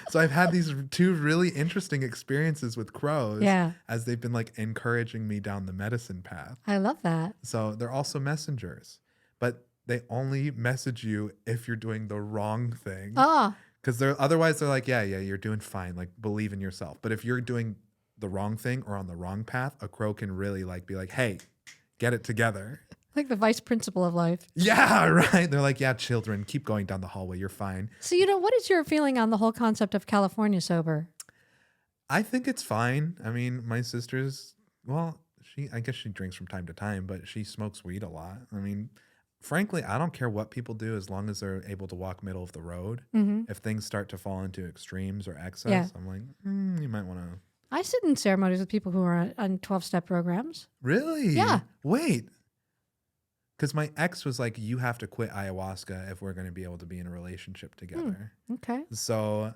So I've had these 2 really interesting experiences with crows as they've been encouraging me down the medicine path. I love that. So they're also messengers, but they only message you if you're doing the wrong thing. Because otherwise they're like, yeah, you're doing fine. Believe in yourself. But if you're doing the wrong thing or on the wrong path, a crow can really be like, hey, get it together. Like the vice principal of life. Yeah, right. They're like, yeah, children, keep going down the hallway. You're fine. So, what is your feeling on the whole concept of California sober? I think it's fine. I mean, my sister's, I guess she drinks from time to time, but she smokes weed a lot. I mean, frankly, I don't care what people do as long as they're able to walk middle of the road. If things start to fall into extremes or excess, I'm like, you might want to. I sit in ceremonies with people who are on 12-step programs. Really? Yeah. Wait. Because my ex was like, you have to quit ayahuasca if we're going to be able to be in a relationship together. Okay. So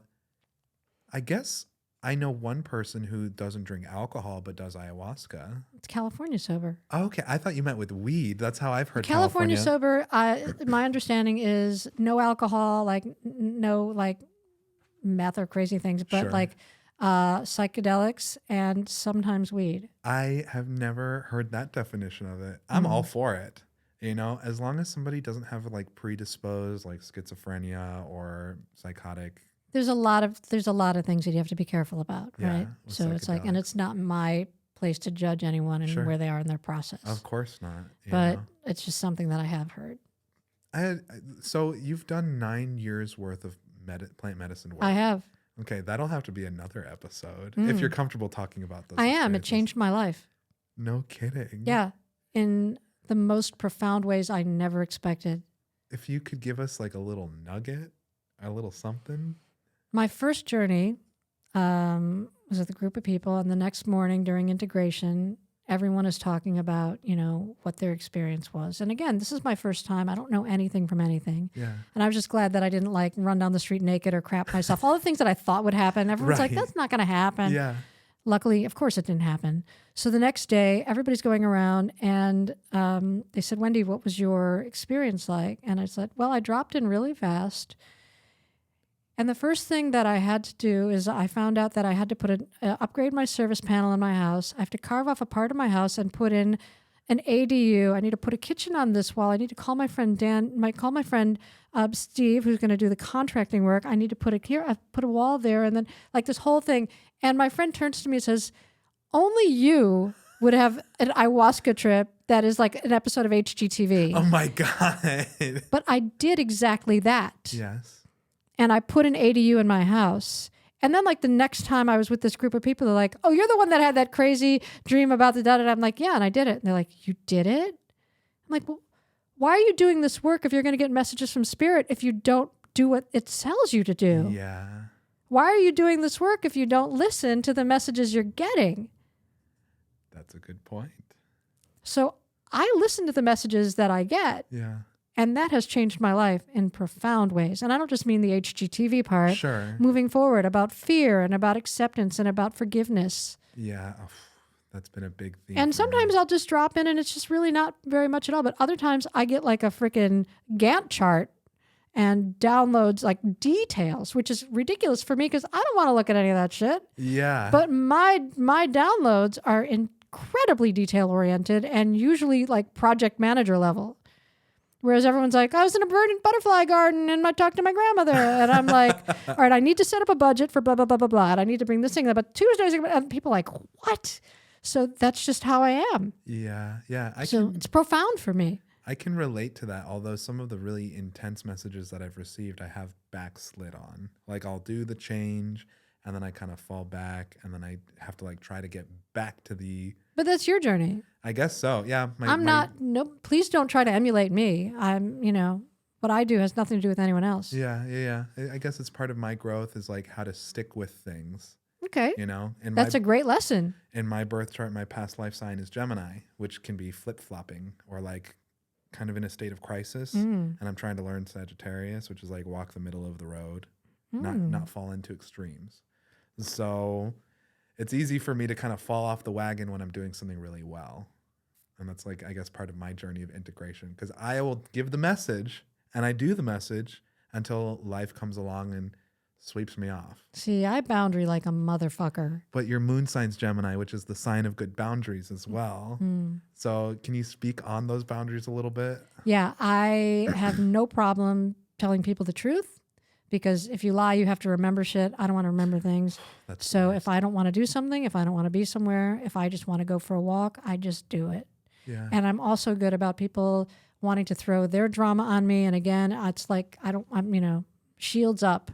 I guess I know one person who doesn't drink alcohol but does ayahuasca. It's California sober. Okay. I thought you meant with weed. That's how I've heard California sober, my understanding is no alcohol, no meth or crazy things, but psychedelics and sometimes weed. I have never heard that definition of it. I'm all for it. As long as somebody doesn't have predisposed schizophrenia or psychotic. There's a lot of things that you have to be careful about, right? So it's and it's not my place to judge anyone and where they are in their process. Of course not. But it's just something that I have heard. So you've done 9 years worth of plant medicine work. I have. Okay, that'll have to be another episode if you're comfortable talking about those. I am. It changed my life. No kidding. Yeah, in the most profound ways I never expected. If you could give us like a little nugget, a little something. My first journey was with a group of people, and the next morning during integration, everyone is talking about, what their experience was. And again, this is my first time. I don't know anything from anything. Yeah. And I was just glad that I didn't like run down the street naked or crap myself. All the things that I thought would happen. Everyone's like, that's not going to happen. Yeah. Luckily, of course, it didn't happen. So the next day, everybody's going around and they said, Wendy, what was your experience like? And I said, well, I dropped in really fast. And the first thing that I had to do is I found out that I had to upgrade my service panel in my house. I have to carve off a part of my house and put in an ADU. I need to put a kitchen on this wall. I need to call my friend Steve, who's going to do the contracting work. I need to put it here. I put a wall there, and then like this whole thing. And my friend turns to me and says, only you would have an ayahuasca trip that is like an episode of HGTV. Oh my God. But I did exactly that. Yes. And I put an ADU in my house. And then like the next time I was with this group of people, they're like, oh, you're the one that had that crazy dream about the da-da-da. I'm like, yeah, and I did it. And they're like, you did it? I'm like, well, why are you doing this work if you're going to get messages from spirit if you don't do what it tells you to do? Yeah. Why are you doing this work if you don't listen to the messages you're getting? That's a good point. So I listen to the messages that I get. Yeah. And that has changed my life in profound ways. And I don't just mean the HGTV part. Sure. Moving forward about fear and about acceptance and about forgiveness. Yeah. Oh, that's been a big theme. And sometimes I'll just drop in and it's just really not very much at all. But other times I get like a freaking Gantt chart and downloads like details, which is ridiculous for me because I don't want to look at any of that shit. Yeah. But my downloads are incredibly detail oriented and usually like project manager level. Whereas everyone's like, I was in a burning butterfly garden and I talked to my grandmother. And I'm like, all right, I need to set up a budget for blah, blah, blah, blah, blah. And I need to bring this thing up. But Tuesdays, and people are like, what? So that's just how I am. Yeah. Yeah. It's profound for me. I can relate to that. Although some of the really intense messages that I've received, I have backslid on. Like I'll do the change and then I kind of fall back and then I have to like try to get back to the... But that's your journey. I guess so. Yeah. Please don't try to emulate me. What I do has nothing to do with anyone else. Yeah. I guess it's part of my growth is like how to stick with things. Okay. And that's a great lesson. In my birth chart, my past life sign is Gemini, which can be flip-flopping or like kind of in a state of crisis. And I'm trying to learn Sagittarius, which is like walk the middle of the road, not fall into extremes. So it's easy for me to kind of fall off the wagon when I'm doing something really well. And that's like, I guess, part of my journey of integration because I will give the message and I do the message until life comes along and sweeps me off. See, I boundary like a motherfucker. But your moon sign's Gemini, which is the sign of good boundaries as well. So can you speak on those boundaries a little bit? Yeah, I have no problem telling people the truth. Because if you lie, you have to remember shit. I don't want to remember things. So if I don't want to do something, if I don't want to be somewhere, if I just want to go for a walk, I just do it. Yeah. And I'm also good about people wanting to throw their drama on me. And again, it's like, shields up.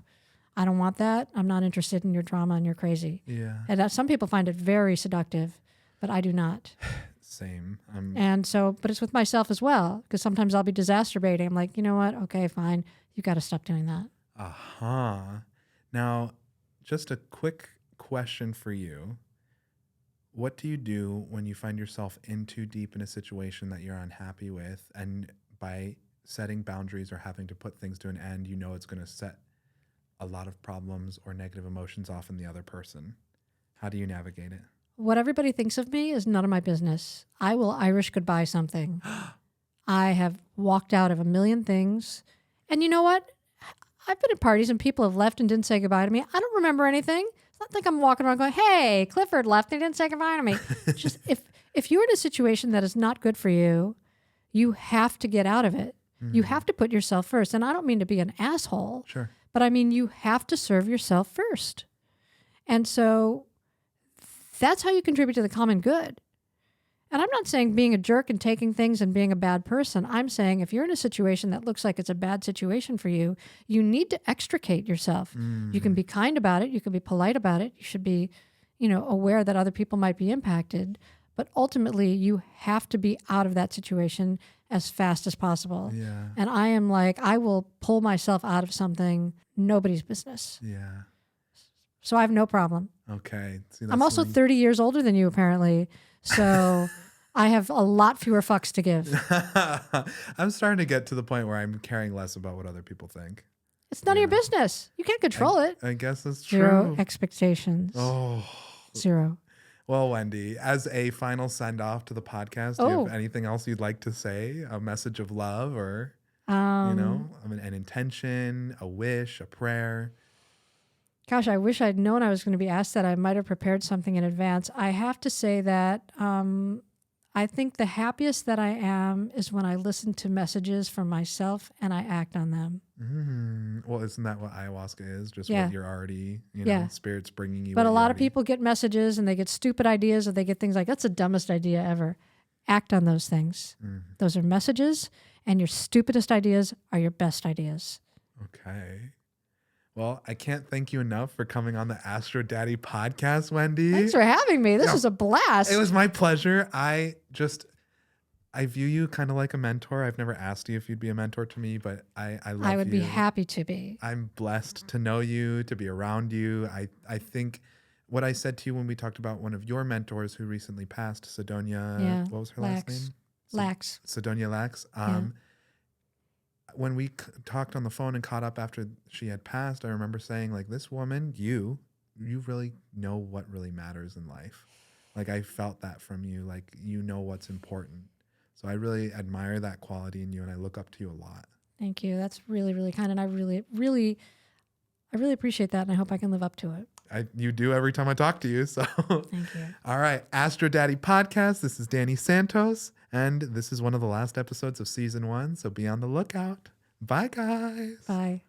I don't want that. I'm not interested in your drama and you're crazy. Yeah. And some people find it very seductive, but I do not. Same. But it's with myself as well. Because sometimes I'll be disastrobating. I'm like, you know what? Okay, fine. You got to stop doing that. Now, just a quick question for you. What do you do when you find yourself in too deep in a situation that you're unhappy with, and by setting boundaries or having to put things to an end, you know it's going to set a lot of problems or negative emotions off in the other person? How do you navigate it? What everybody thinks of me is none of my business. I will Irish goodbye something. I have walked out of a million things. And you know what? I've been at parties and people have left and didn't say goodbye to me. I don't remember anything. It's not like I'm walking around going, hey, Clifford left and didn't say goodbye to me. Just if you're in a situation that is not good for you, you have to get out of it. Mm-hmm. You have to put yourself first. And I don't mean to be an asshole. Sure. But I mean, you have to serve yourself first. And so That's how you contribute to the common good. And I'm not saying being a jerk and taking things and being a bad person. I'm saying if you're in a situation that looks like it's a bad situation for you, you need to extricate yourself. You can be kind about it. You can be polite about it. You should be, aware that other people might be impacted. But ultimately, you have to be out of that situation as fast as possible. Yeah. And I am like, I will pull myself out of something, nobody's business. Yeah. So I have no problem. Okay. See, I'm also 30 years older than you, apparently. So I have a lot fewer fucks to give. I'm starting to get to the point where I'm caring less about what other people think. It's none of your business. You can't control it. I guess that's true. Zero expectations. Oh. Zero. Well, Wendy, as a final send off to the podcast, do you have anything else you'd like to say? A message of love or, an intention, a wish, a prayer? Gosh, I wish I'd known I was going to be asked that. I might have prepared something in advance. I have to say that I think the happiest that I am is when I listen to messages from myself and I act on them. Well, isn't that what ayahuasca is? Just Yeah. what you're already, spirit's bringing you. But a lot of people get messages and they get stupid ideas or they get things like, that's the dumbest idea ever. Act on those things. Those are messages, and your stupidest ideas are your best ideas. Okay. Well, I can't thank you enough for coming on the Astro Daddy podcast, Wendy. Thanks for having me. This was a blast. It was my pleasure. I view you kind of like a mentor. I've never asked you if you'd be a mentor to me, but I love you. I would be happy to be. I'm blessed to know you, to be around you. I think what I said to you when we talked about one of your mentors who recently passed, Sidonia, what was her last name? Lax. Sidonia Lax. When we talked on the phone and caught up after she had passed, I remember saying, like, this woman, you really know what really matters in life. Like, I felt that from you. Like, you know what's important. So I really admire that quality in you, and I look up to you a lot. Thank you. That's really, really kind, and I really, really appreciate that, and I hope I can live up to it. You do every time I talk to you. So thank you. All right, Astro Daddy podcast. This is Danny Santos, and this is one of the last episodes of season 1. So be on the lookout. Bye, guys. Bye.